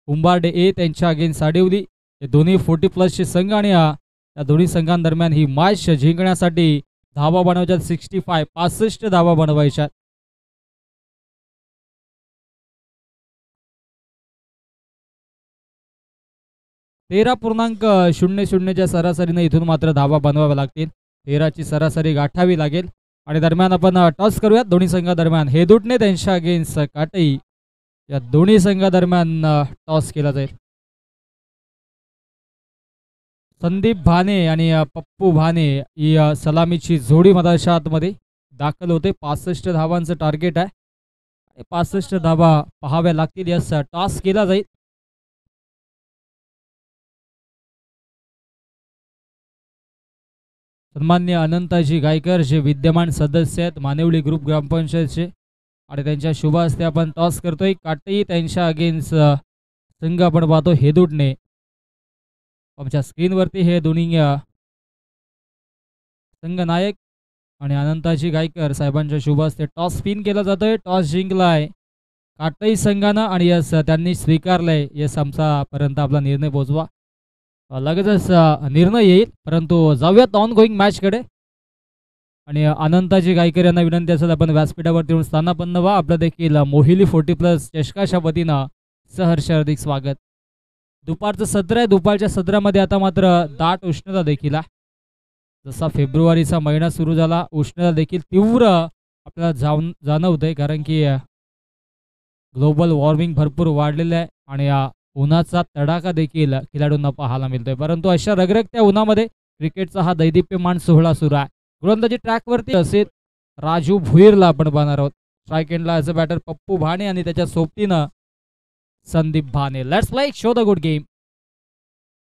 उंबारडे ए त्यांच्या अगेन्स्ट आडिवली. हे दोन्ही 40+चे संघ आणि या दोन्ही संघांदरम्यान ही मॅच जिंकण्यासाठी धावा बनवायच्यात 65 धावा बनवायच्यात. .00च्या सरासरीने इथून मात्र धावा बनवाव्या लागतील. 13ची सरासरी गाठावी लागेल. आणि दरम्यान आपण टॉस करूयात दोन्ही संघादरम्यान. हेदूटने त्यांच्या अगेन्स्ट काटई या दोन्ही संघादरम्यान टॉस केला जाईल. संदीप भाने आणि पप्पू भाने ही सलामीची जोडी मधाच्या आतमध्ये दाखल होते. 65 धावांचं टार्गेट आहे. 65 धावा पाहाव्या लागतील. यास टॉस केला जाईल. सन्मान्य अनंताजी गायकर जे विद्यमान सदस्य आहेत मानिवली ग्रुप ग्रामपंचायतचे आणि त्यांच्या शुभ हस्ते आपण टॉस करतोय. काटई त्यांच्या अगेन्स्ट संघ आपण पाहतो हेदूटने. आमच्या स्क्रीनवरती हे दोन्ही संघनायक आणि अनंताजी गायकर साहेबांच्या शुभ हस्ते टॉस स्पिन केला जातोय. टॉस जिंकलाय काटई संघानं आणि यस त्यांनी स्वीकारलंय. यस आमचापर्यंत आपला निर्णय पोहोचवा. लगेचच निर्णय येईल, परंतु जाऊयात ऑन गोईंग मॅचकडे. आणि अनंताजी गायकर यांना विनंती असेल आपण व्यासपीठावरती येऊन स्थानापन्न व्हा. आपलं देखील मोहिली 40+ चषकाच्या वतीनं सहर्ष हार्दिक स्वागत. दुपारचं सत्र आहे. दुपारच्या सत्रामध्ये आता मात्र दाट उष्णता देखील आहे. जसा फेब्रुवारीचा महिना सुरू झाला उष्णता देखील तीव्र आपल्याला जाणवतंय, कारण की ग्लोबल वॉर्मिंग भरपूर वाढलेलं आहे आणि उन्हाचा तडाखा देखील खेळाडूंना पाहायला मिळतोय. परंतु अशा रगरगत्या उन्हामध्ये क्रिकेटचा हा दैदिप्यमान सोहळा सुरू आहे. गोलंदाजी ट्रॅकवरती असेल राजू भुईरला आपण पाहणार आहोत. स्ट्राईक एंडला as a batter Pappu Bhane आणि त्याच्या सोबतीनं Sandeep Bhane. Let's play show the good game.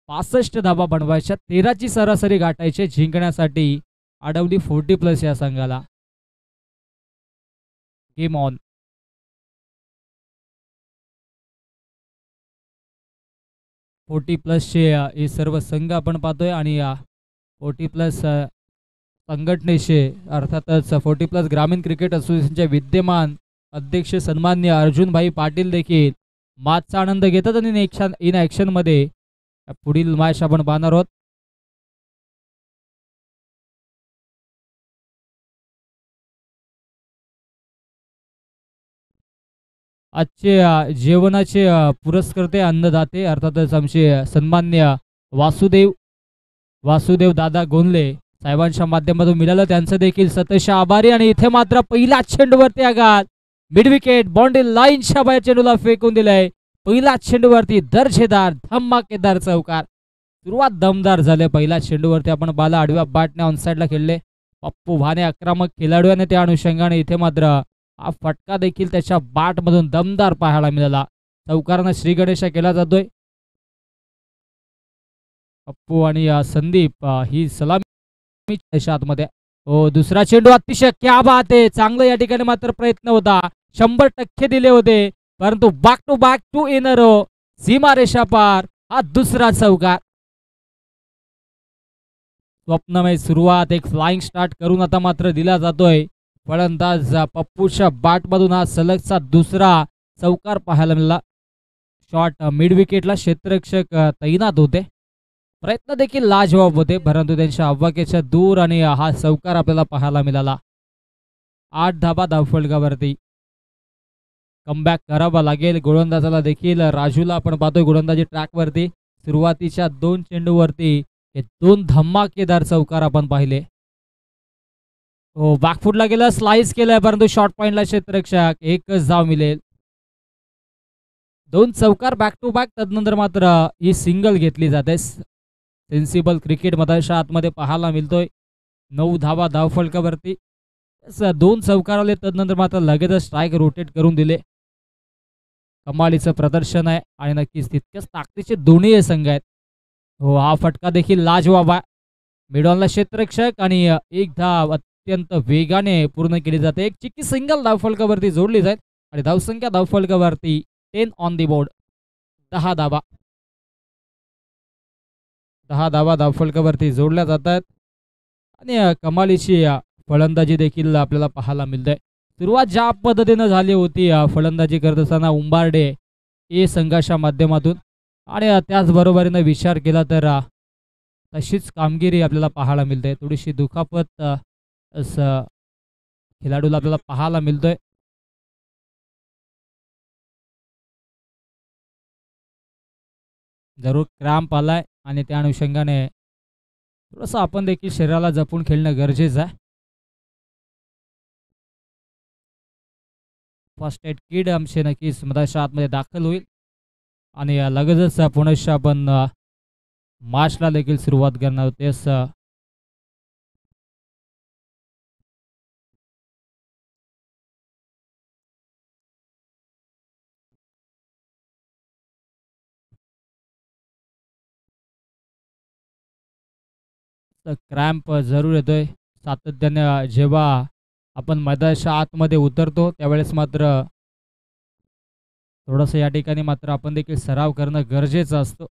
65 धाबा बनवायच्या, 13ची सरासरी गाठायचे जिंकण्यासाठी अडवली 40+ या संघाला. Game on. चे हे सर्व संघ आपण पाहतोय आणि 40+ संघटनेचे अर्थातच 40+ ग्रामीण क्रिकेट असोसिएशनचे विद्यमान अध्यक्ष सन्माननीय अर्जुनभाई पाटील देखील मॅचचा आनंद घेतात आणि इन ॲक्शनमध्ये पुढील मॅच आपण पाहणार आहोत. आजचे जेवणाचे पुरस्कर्ते अन्नदाते अर्थातच आमचे सन्मान्य वासुदेव दादा गोंदले साहेबांच्या माध्यमातून मिळालं, त्यांचं देखील सतत आभारी. आणि इथे मात्र पहिला चेंडूवरती आघात, मिड विकेट बाउंड्री लाईनच्या बाहेर चेंडूला फेकून दिलाय. पहिला चेंडूवरती दर्जेदार धमाकेदार चौकार. सुरुवात दमदार झाले. पहिल्या चेंडूवरती आपण बाला आडव्या बॅटने ऑनसाईडला खेळले. पप्पू भाणे आक्रमक खेळाडू आणि त्या अनुषंगाने इथे मात्र हा फटका देखील त्याच्या बॅटमधून दमदार पाहायला मिळाला. चौकारानं श्री गणेशा केला जातोय. पप्पू आणि संदीप ही सलामी आतमध्ये. हो, दुसरा चेंडू अतिशय क्या बात आहे. चांगलं या ठिकाणी मात्र प्रयत्न होता, 100% दिले होते, परंतु back to back 2 in a row, सीमा रेषा पार. हा दुसरा चौकार. स्वप्नमय सुरुवात, एक फ्लाइंग स्टार्ट करून आता मात्र दिला जातोय. फलंदाज पप्पूच्या बॅटमधून हा सलगचा दुसरा चौकार पाहायला मिळाला. शॉट मिड विकेटला क्षेत्ररक्षक तैनात होते. प्रयत्न देखील लाजवाब होते, परंतु त्यांच्या आव्हाक्याच्या दूर आणि हा चौकार आपल्याला पाहायला मिळाला. 8 धाबा धावफलकावरती. कमबॅक करावा लागेल गोलंदाजाला देखील. राजूला आपण पाहतोय गोलंदाजी ट्रॅकवरती. सुरुवातीच्या 2 चेंडूवरती हे 2 धमाकेदार चौकार आपण पाहिले. हो, बॅकफुटला गेला, स्लाइस केलाय, परंतु शॉर्ट पॉइंटला क्षेत्ररक्षक. एकच धाव मिळेल. 2 चौकार बॅक टू बॅक. तदनंतर मात्र ही सिंगल घेतली जाते. सेन्सिबल क्रिकेट मधाच्या आतमध्ये पाहायला मिळतोय. 9 धावा धावफलकावरती. 2 चौकार आले, तदनंतर मात्र लगेचच स्ट्राईक रोटेट करून दिले. कमालीचं प्रदर्शन आहे आणि नक्कीच तितक्याच ताकदीचे दोन्ही संघ आहेत. हो, हा फटका देखील लाजवाब आहे. मिडॉनला क्षेत्ररक्षक आणि एक धाव अत्यंत वेगाने पूर्ण केली जाते. एक चिक्की सिंगल धावफलकावरती जोडली जाईल आणि धावसंख्या धावफलकावरती 10 ऑन दी बोर्ड. 10 धावा धावफलकावरती जोडल्या जातात आणि कमालीची फलंदाजी देखील आपल्याला पाहायला मिळते. सुरुवात ज्या पद्धतीनं झाली होती फलंदाजी करत असताना उंबार्डे ए संघाच्या माध्यमातून, आणि त्याचबरोबरीनं विचार केला तर तशीच कामगिरी आपल्याला पाहायला मिळते. थोडीशी दुखापत असं खेळाडूला आपल्याला पाहायला मिळतोय. जरूर क्रॅम्प आलाय आणि त्या अनुषंगाने थोडंसं आपण देखील शरीराला जपून खेळणं गरजेचं आहे. फर्स्ट एड किट आमचे नक्कीच मधाच्या आतमध्ये दाखल होईल आणि लगेचच पुनश्च आपण मॅचला देखील सुरुवात करणार होतेस. क्रॅम्प जरूर येतोय सातत्याने. जेव्हा आपण मैदानाच्या आतमध्ये उतरतो त्यावेळेस मात्र थोडंसं या ठिकाणी मात्र आपण देखील सराव करणं गरजेचं असतं.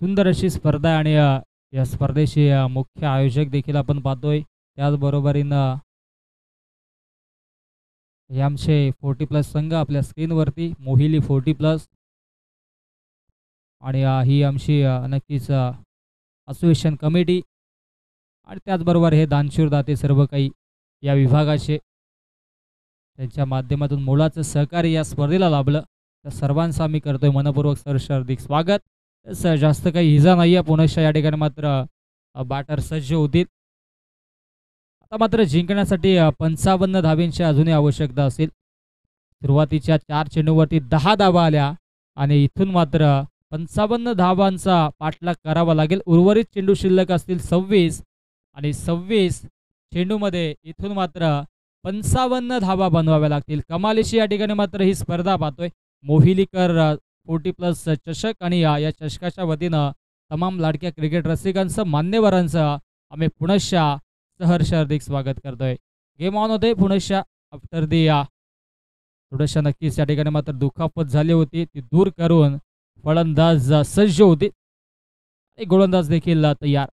सुंदर अशी स्पर्धा आहे आणि या स्पर्धेचे मुख्य आयोजक देखील आपण पाहतोय. त्याचबरोबरीनं हे आमचे 40+ संघ आपल्या स्क्रीनवरती, मोहिली 40+ आणि ही आमची नक्कीच असोसिएशन कमिटी आणि त्याचबरोबर हे दानशूर दाते सर्व काही या विभागाचे, त्यांच्या माध्यमातून मोलाचं सहकार्य या स्पर्धेला लाभलं. त्या सर्वांचं आम्ही करतोय मनपूर्वक सहर्ष हार्दिक स्वागत. जास्त काही इजा नाही आहे. पुनश्च या ठिकाणी मात्र बॅटर सज्ज होतील. आता मात्र जिंकण्यासाठी 55 धाब्यांची अजूनही आवश्यकता असेल. सुरुवातीच्या 4 चेंडूवरती 10 धावा आल्या आणि इथून मात्र 55 धावांचा पाठलाग करावा लागेल. उर्वरित चेंडू शिल्लक असतील 26 आणि 26 चेंडूमध्ये इथून मात्र 55 धावा बनवाव्या लागतील. कमालीची या ठिकाणी मात्र ही स्पर्धा पाहतोय. मोहिलीकर 40+ चषक आणि या चषकाच्या वतीनं तमाम लाडक्या क्रिकेट रसिकांचं, मान्यवरांचं आम्ही पुनश्च सहर्ष हार्दिक स्वागत करतोय. गेम ऑन होते पुनश्च आफ्टर दी थोडंसं नक्कीच या ठिकाणी मात्र दुखापत झाली होती, ती दूर करून फलंदाज सज्ज होते आणि गोलंदाज देखील तयार.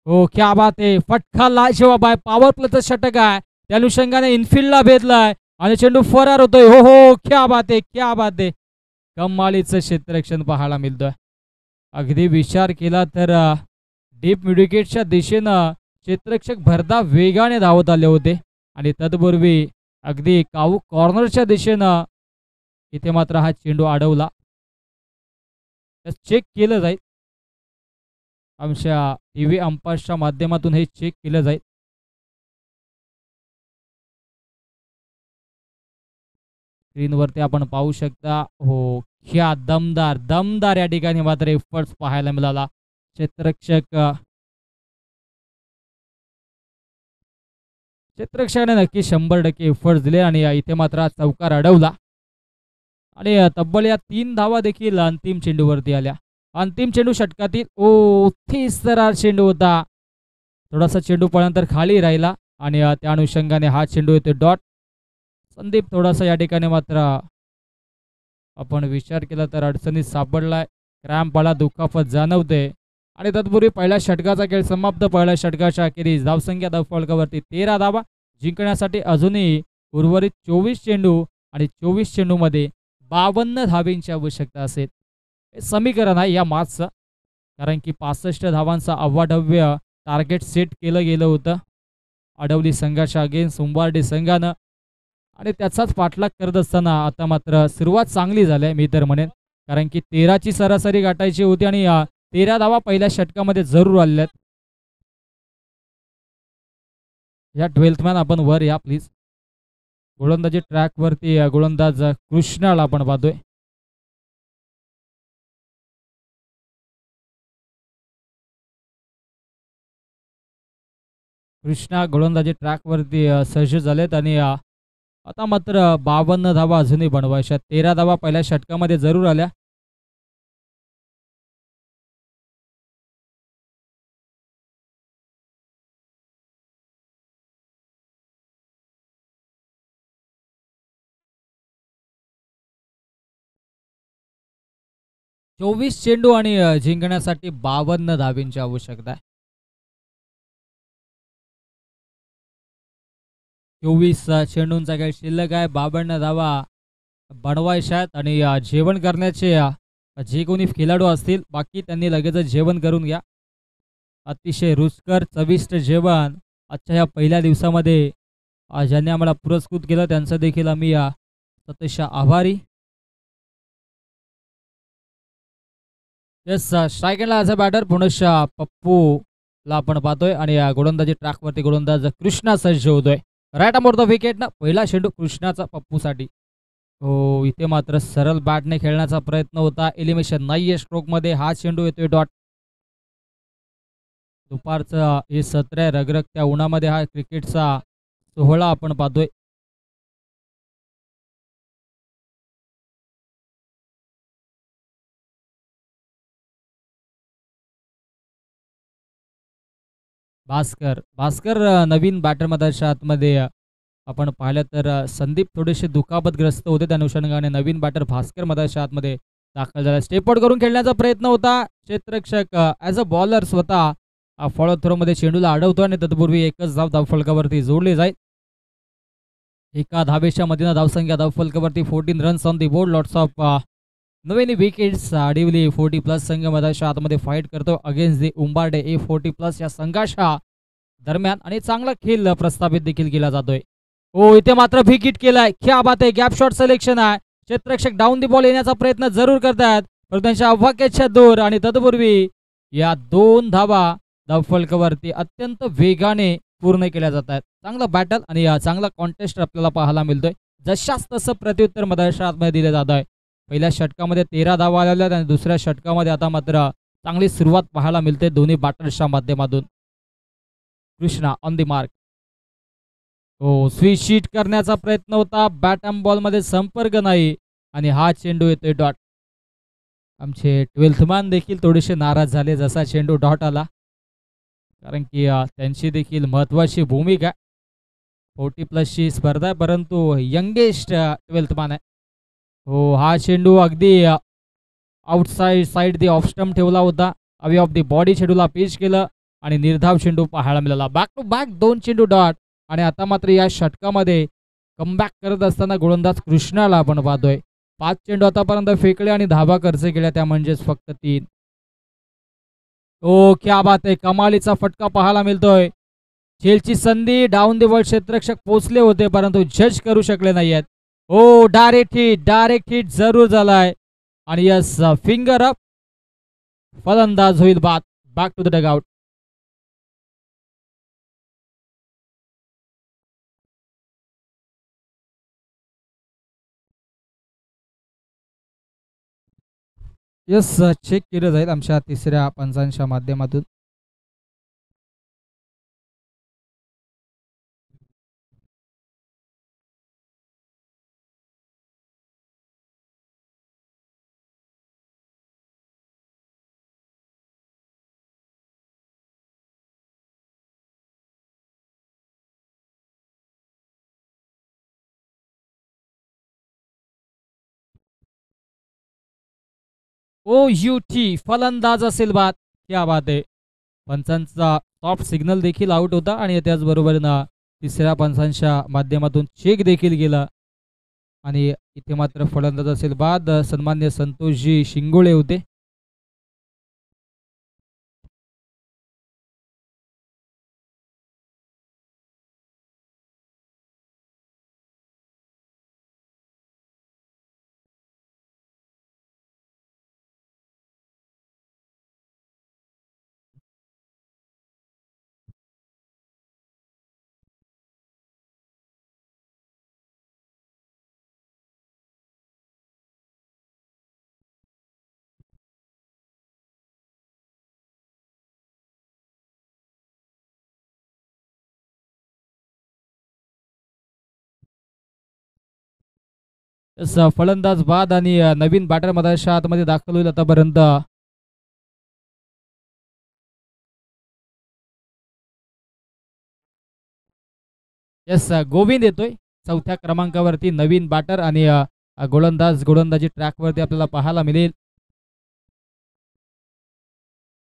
हो, क्या बात आहे. फटका लाजवाब आहे. पॉवर प्लेचं षटक आहे. त्या अनुषंगाने इनफिल्डला भेदलाय आणि चेंडू फरार होतोय. हो हो, क्या बात आहे, क्या बात आहे. कमालीचं क्षेत्ररक्षण पाहायला मिळतोय. अगदी विचार केला तर डीप मिडविकेटच्या दिशेनं क्षेत्ररक्षक भरधाव वेगाने धावत आले होते आणि तत्पूर्वी अगदी काऊ कॉर्नरच्या दिशेनं इथे मात्र हा चेंडू अडवला. चेक केलं जाईल. आमच्या टीव्ही अंपायर्सच्या माध्यमातून हे चेक केलं जाईल. स्क्रीनवरती आपण पाहू शकता. हो, ह्या दमदार दमदार या ठिकाणी मात्र एफर्ट्स पाहायला मिळाला. क्षेत्ररक्षकाने नक्की 100% एफर्ट्स दिले आणि इथे मात्र चौकार अडवला आणि तब्बल या 3 धावा देखील अंतिम चेंडूवरती आल्या. अंतिम चेंडू षटकातील 30 चेंडू होता. थोडासा चेंडू पळानंतर खाली राहिला आणि त्या अनुषंगाने हा चेंडू येतो डॉट. संदीप थोडासा या ठिकाणी मात्र आपण विचार केला तर अडचणीत सापडलाय. क्रॅम्प आला, दुखापत जाणवते आणि तत्पूर्वी पहिल्या षटकाचा खेळ समाप्त. पहिल्या षटकाच्या अखेरीस धावसंख्या फलकावरती 13 धावा. जिंकण्यासाठी अजूनही उर्वरित 24 चेंडू आणि 24 चेंडूमध्ये 52 धाब्यांची आवश्यकता असेल. हे समीकरण आहे या मॅचचं, कारण की 65 धावांचा अवाढव्य टार्गेट सेट केलं गेलं होतं अडवली संघाच्या अगेन्स्ट उंबार्डे संघानं आणि त्याचाच पाठलाग करत असताना आता मात्र सुरुवात चांगली झाली आहे मी तर म्हणेन, कारण की 13ची सरासरी गाठायची होती आणि 13 धावा पहिल्या षटकामध्ये जरूर आलेल्या आहेत. या 12th मॅन आपण वर या प्लीज. गोलंदाजी ट्रॅकवरती गोलंदाज कृष्णाला आपण पाहतोय. कृष्णा गोलंदाजी ट्रॅकवरती सज्ज झालेत आणि आता मात्र 52 धावा अजूनही बनवायच्या. 13 धावा पहिल्या षटकामध्ये जरूर आल्या. चोवीस चेंडू आणि जिंकण्यासाठी 52 धाब्यांची आवश्यकता आहे. 24 चेंडूंचा खेळ शिल्लक आहे. 52 धावा बनवायच्या आहेत आणि जेवण करण्याचे जे कोणी खेळाडू असतील बाकी त्यांनी लगेचच जेवण करून घ्या. अतिशय रुचकर चविष्ट जेवण आजच्या या पहिल्या दिवसामध्ये ज्यांनी आम्हाला पुरस्कृत केलं त्यांचं देखील आम्ही अतिशय आभारी. येस, स्ट्रायकरला ॲज अ बॅटर पुनश्च पप्पूला आपण पाहतोय आणि गोलंदाजी ट्रॅकवरती गोलंदाज कृष्णा सज्ज होतोय. Right arm off the wicket ना पहिला चेंडू कृष्णाचा पप्पूसाठी. हो, इथे मात्र सरळ बॅटने खेळण्याचा प्रयत्न होता. एलिमिनेशन नाहीये स्ट्रोकमध्ये. हा चेंडू येतोय डॉट. दुपारचं हे सत्र आहे, रगरगत्या उन्हामध्ये हा क्रिकेटचा सोहळा आपण पाहतोय. भास्कर नवीन बॅटरमध्येच्या आतमध्ये आपण पाहिलं तर संदीप थोडेसे दुखापतग्रस्त होते, त्या अनुषंगाने नवीन बॅटर भास्कर मधाच्या आतमध्ये दाखल झाला. स्टेपआउट करून खेळण्याचा प्रयत्न होता. क्षेत्ररक्षक ॲज अ बॉलर स्वतः फॉलो थ्रोमध्ये चेंडूला अडवतो आणि तत्पूर्वी एकच धाव धावफलकावरती जोडली जाईल. एका धावेच्या मधीन धावसंख्या धावफलकावरती 14 runs on the board. Lots of Naveen wickets. Adivali 40+ संघ मैदानाच्या आतमध्ये फाईट करतो अगेन्स्ट दी उंबार्डे A40+ या संघाच्या दरम्यान आणि चांगला खेळ प्रस्थापित देखील केला जातोय. हो, इथे मात्र विकेट केलाय. क्या बात आहे. गॅप शॉट सिलेक्शन आहे. क्षेत्ररक्षक डाऊन दी बॉल येण्याचा प्रयत्न जरूर करतात परंतु त्यांच्या अवाक्याच्या दूर आणि तत्पूर्वी या 2 धावा धावफलकावरती अत्यंत वेगाने पूर्ण केल्या जात आहेत. चांगला बॅटल आणि चांगला कॉन्टेस्ट आपल्याला पाहायला मिळतोय. जशास तसं प्रत्युत्तर मैदानाच्या आतमध्ये दिलं जात आहे. पहिल्या षटकामध्ये 13 धावा आलेल्या आणि दुसऱ्या षटकामध्ये आता मात्र चांगली सुरुवात पाहायला मिळते दोन्ही बॅटर्सच्या माध्यमातून. Krishna on the mark. हो, स्विच शीट करण्याचा प्रयत्न होता. बॅट अँड बॉल मध्ये संपर्क नाही आणि हा चेंडू येतोय डॉट. आमचे 12th मॅन देखील थोडेसे नाराज झाले जसा चेंडू डॉट आला कारण की त्यांची देखील महत्वाची भूमिका आहे. 40+ ची स्पर्धा आहे परंतु यंगेस्ट 12th मॅन आहे. हो, हा चेंडू अगदी साइड दी ऑफ स्टंप ठेवला होता. अवे ऑफ दी बॉडी चेंडूला पिच केलं आणि निर्धाव चेंडू पाहायला मिळाला. बॅक टू बॅक 2 चेंडू डॉट आणि आता मात्र या षटकामध्ये कमबॅक करत असताना गोलंदाज कृष्णाला आपण पाहतोय. 5 चेंडू आतापर्यंत फेकले आणि धावा खर्च केल्या त्या म्हणजेच फक्त 3. ओ क्या बात आहे. कमालीचा फटका पाहायला मिळतोय. खेळची संधी डाऊन दी बॉल क्षेत्ररक्षक पोचले होते परंतु जज करू शकले नाहीयेत. ओ डायरेक्ट हिट जरूर झालाय आणि यस फिंगर अप. फलंदाज होईल बाद. Back to the dugout. Yes check केलं जाईल आमच्या तिसऱ्या पंचांच्या माध्यमातून. OUT फलंदाज असेल बाद. क्या बात आहे. पंचांचा सॉफ्ट सिग्नल देखील आउट होता आणि त्याचबरोबर तिसऱ्या पंचांच्या माध्यमातून चेक देखील गेला आणि इथे मात्र फलंदाज असेल बाद. सन्मान्य संतोषजी शिंगोळे होते. फलंदाज बाद आणि नवीन बॅटर मैदानाच्या आतमध्ये दाखल होईल आतापर्यंत. यस गोविंद येतोय 4थ्या क्रमांकावरती. नवीन बॅटर आणि गोलंदाजी ट्रॅकवरती आपल्याला पाहायला मिळेल.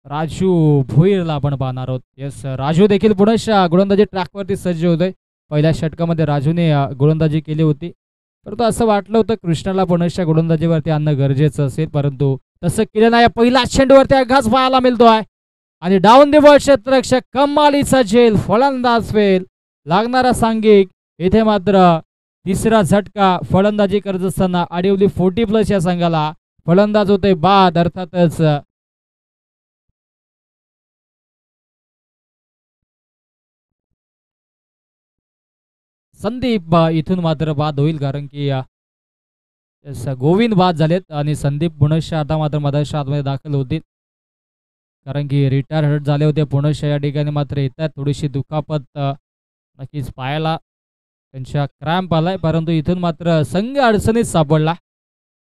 राजू भोईरला आपण पाहणार आहोत. यस राजू देखील पुन्हा गोलंदाजी ट्रॅकवरती सज्ज होतोय. पहिल्या षटकामध्ये राजूने गोलंदाजी केली होती परंतु असं वाटलं होतं कृष्णाला पुन्हा गोलंदाजीवरती आणणं गरजेचं असेल परंतु तसं केलं नाही. पहिला चेंडूवरती आघात पाहायला मिळतोय आणि डाऊन दी बॉल क्षेत्ररक्षक कमालीचा झेल. फलंदाज फेल लागणारा सांघिक. इथे मात्र तिसरा झटका फलंदाजी करत असताना आडिवली 40+ या संघाला. फलंदाज होते बाद. अर्थातच संदीप इथून मात्र बाद होईल कारण की गोविंद बाद झालेत आणि संदीप पुनश्च आता मात्र मैदानाच्या आतमध्ये दाखल होतील कारण की रिटायर हर्ट झाले होते. पुनश्च या ठिकाणी मात्र येतात. थोडीशी दुखापत नक्कीच पायाला त्यांच्या क्रॅम्प आलाय परंतु इथून मात्र संघ अडचणीत सापडला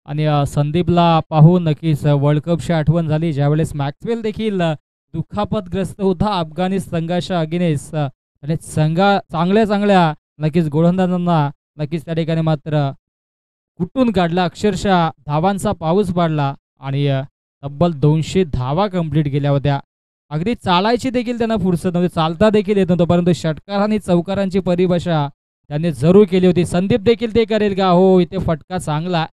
आणि संदीपला पाहून नक्कीच वर्ल्ड कपची आठवण झाली ज्यावेळेस मॅक्सवेल देखील दुखापतग्रस्त होता अफगाणिस्तान संघाच्या अगेन्स्ट आणि चांगल्या नक्कीच गोलंदाजांना नक्कीच त्या ठिकाणी मात्र कुठून काढला, अक्षरशः धावांचा पाऊस पाडला आणि तब्बल 200 धावा कंप्लीट केल्या होत्या. अगदी चालायची देखील त्यांना फुरसत नव्हती, चालता देखील येत नव्हतं, परंतु षटकार आणि चौकारांची परिभाषा त्यांनी जरूर केली होती. संदीप देखील ते करेल का? हो, इथे फटका चांगला,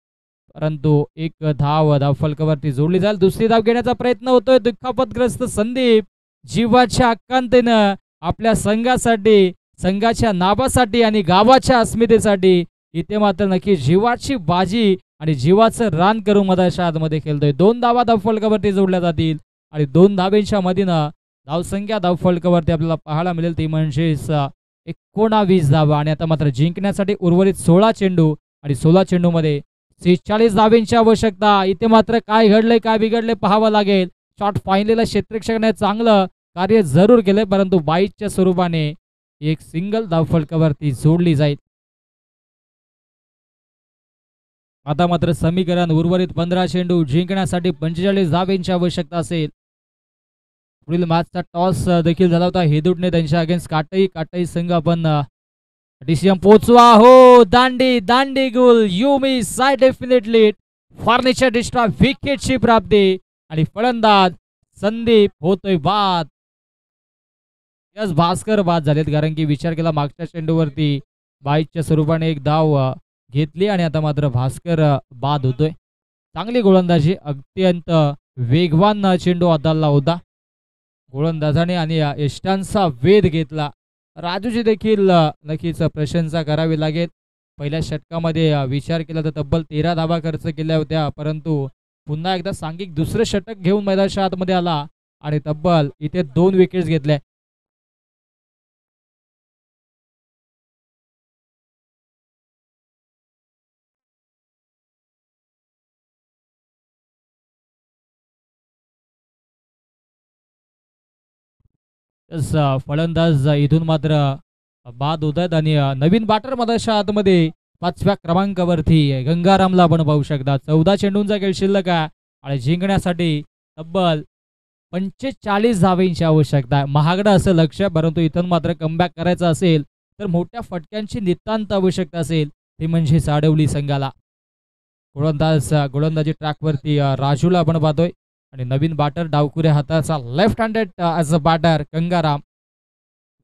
परंतु एक धाव फलकावरती जोडली जाईल. दुसरी धाव घेण्याचा प्रयत्न होतोय. दुखापतग्रस्त संदीप जीवाच्या आकांतेनं आपल्या संघासाठी, संघाच्या नावासाठी आणि गावाच्या अस्मितेसाठी इथे मात्र नक्की जीवाची बाजी आणि जीवाचं रान करून मधाच्या आतमध्ये खेळतोय. 2 धावा धावफलकावरती जोडल्या जातील आणि 2 धावेंच्या मधीनं धावसंख्या धावफलकावरती आपल्याला पाहायला मिळेल ती म्हणजेच 19 धावा. आणि आता मात्र जिंकण्यासाठी उर्वरित 16 चेंडू आणि 16 चेंडूमध्ये 46 धावेंची आवश्यकता. इथे मात्र काय घडलंय काय बिघडलंय पाहावं लागेल. शॉट फायनलला क्षेत्ररक्षकाने चांगलं कार्य जरूर केलंय, परंतु बाईटच्या स्वरूपाने एक सिंगल धावफलकावरती जोडली जाईल. आता मात्र समीकरण उर्वरित 15 चेंडू जिंकण्यासाठी 45 धावेंची आवश्यकता असेल. पुढील मॅचचा टॉस देखील झाला होता हेदुटने त्यांच्या अगेन्स्ट काटई संघ आपण डिसिजन पोचवा. हो, दांडी दांडी गुल यू मी साय डेफिनेटली फर्निचर डिस्ट्रॉय विकेटची प्राप्ती आणि फलंदाज संदीप होतोय बाद. यस, भास्कर बाद झालेत, कारण की विचार केला मागच्या चेंडूवरती बाईकच्या स्वरूपाने एक धाव घेतली आणि आता मात्र भास्कर बाद होतोय. चांगली गोलंदाजी, अत्यंत वेगवान चेंडू हाताळला होता गोलंदाजाने आणि यष्टांचा वेध घेतला. राजूची देखील नक्कीच प्रशंसा करावी लागेल. पहिल्या षटकामध्ये विचार केला तर तब्बल 13 धावा खर्च केल्या होत्या, परंतु पुन्हा एकदा सांघिक दुसरं षटक घेऊन मैदानाच्या आतमध्ये आला आणि तब्बल इथे 2 विकेट्स घेतल्या. फलंदाज इथून मात्र बाद होत आहेत आणि नवीन बॅटर मधाच्या आतमध्ये 5व्या क्रमांकावरती गंगारामला आपण पाहू शकता. 14 चेंडूंचा खेळ शिल्लक आहे आणि जिंकण्यासाठी तब्बल 45 धावेंची आवश्यकता आहे. महागडा असं लक्ष, परंतु इथून मात्र कमबॅक करायचं असेल तर मोठ्या फटक्यांची नितांत आवश्यकता असेल, ते म्हणजे साडवली संघाला. गोलंदाजी ट्रॅकवरती राजूला आपण पाहतोय आणि नवीन बॅटर डावकुऱ्या हाताचा left handed as a batter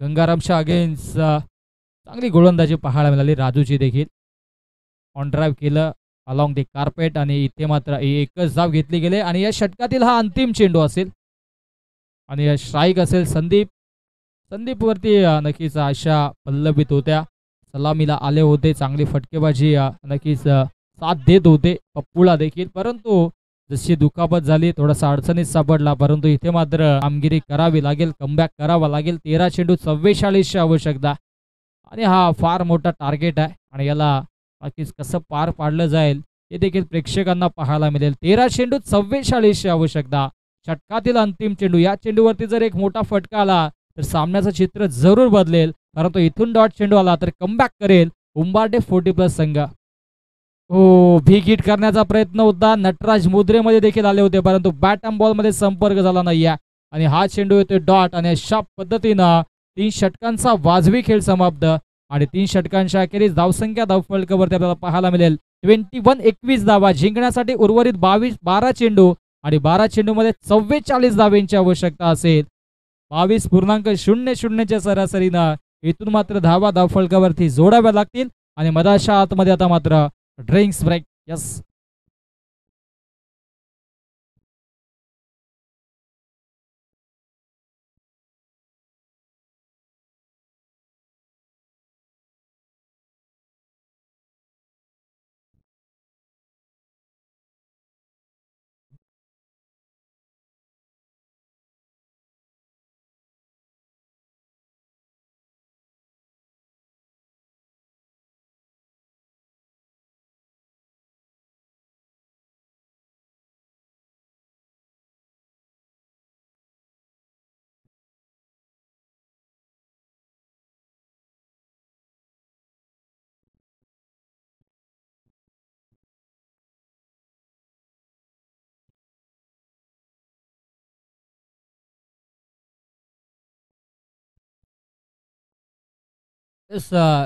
गंगारामच्या अगेन्स्ट चांगली गोलंदाजी पाहायला मिळाली राजूची देखील. ऑन ड्राईव्ह केलं अलॉंग दी कार्पेट आणि इथे मात्र एकच धाव घेतली गेले आणि या षटकातील हा अंतिम चेंडू असेल आणि स्ट्राईक असेल. संदीपवरती नक्कीच आशा पल्लवित होत्या. सलामीला आले होते, चांगली फटकेबाजी नक्कीच साथ देत होते पप्पूला देखील, परंतु जशी दुखापत झाली थोडासा अडचणीत सापडला. परंतु इथे मात्र कामगिरी करावी लागेल, कमबॅक करावा लागेल. 13 चेंडू 44ची आवश्यकता आणि हा फार मोठा टार्गेट आहे आणि याला नक्कीच कसं पार पाडलं जाईल हे देखील प्रेक्षकांना पाहायला मिळेल. 13 चेंडू 44ची आवश्यकता, षटकातील अंतिम चेंडू. या चेंडूवरती जर एक मोठा फटका आला तर सामन्याचं चित्र जरूर बदलेल, परंतु इथून डॉट चेंडू आला तर कमबॅक करेल उंबार्डे 40+ संघ. हो, भीग हिट करण्याचा प्रयत्न होता. नटराज मुद्रेमध्ये देखील आले होते, परंतु बॅट अँड बॉलमध्ये संपर्क झाला नाही आणि हा चेंडू येतोय डॉट आणि अशा पद्धतीनं 3 षटकांचा वाजवी खेळ समाप्त आणि 3 षटकांच्या अखेरीस धावसंख्या धावफलकावरती आपल्याला पाहायला मिळेल 21 धावा. जिंकण्यासाठी उर्वरित 12 चेंडू आणि 12 चेंडूमध्ये 44 धावेंची आवश्यकता असेल. 22.00च्या सरासरीनं इथून मात्र धावा धावफलकावरती जोडाव्या लागतील आणि मधाच्या आतमध्ये आता मात्र ड्रिंक्स ब्रेक. यस,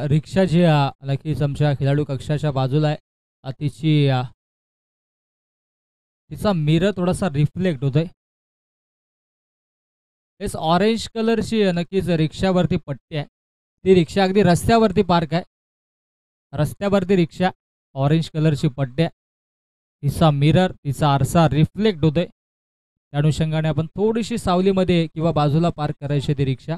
रिक्षा जी नक्कीच आमच्या खेळाडू कक्षाच्या बाजूला आहे तिचा मिरर थोडासा रिफ्लेक्ट होतोय. तेच ऑरेंज कलरची नक्कीच रिक्षावरती पट्टी आहे. ती रिक्षा अगदी रस्त्यावरती पार्क आहे. रस्त्यावरती रिक्षा, ऑरेंज कलरची पट्टी आहे. तिचा मिरर, तिचा आरसा रिफ्लेक्ट होतोय. त्या अनुषंगाने आपण थोडीशी सावलीमध्ये किंवा बाजूला पार्क करायची ती रिक्षा.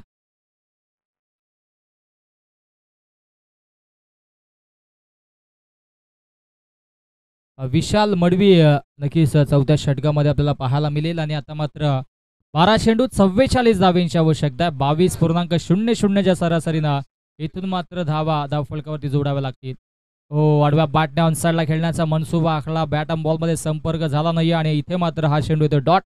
विशाल मडवी नक्कीच चौथ्या षटकामध्ये आपल्याला पाहायला मिळेल. आणि आता मात्र 12 चेंडू 44 धावांची आवश्यकता आहे. 22.00च्या सरासरीनं इथून मात्र धावफलकावरती जोडाव्या लागतील. हो, आडव्या बॅटने ऑन साईडला खेळण्याचा मनसुबा आखला. बॅट आणि बॉलमध्ये संपर्क झाला नाही आणि इथे मात्र हा चेंडू येतो डॉट.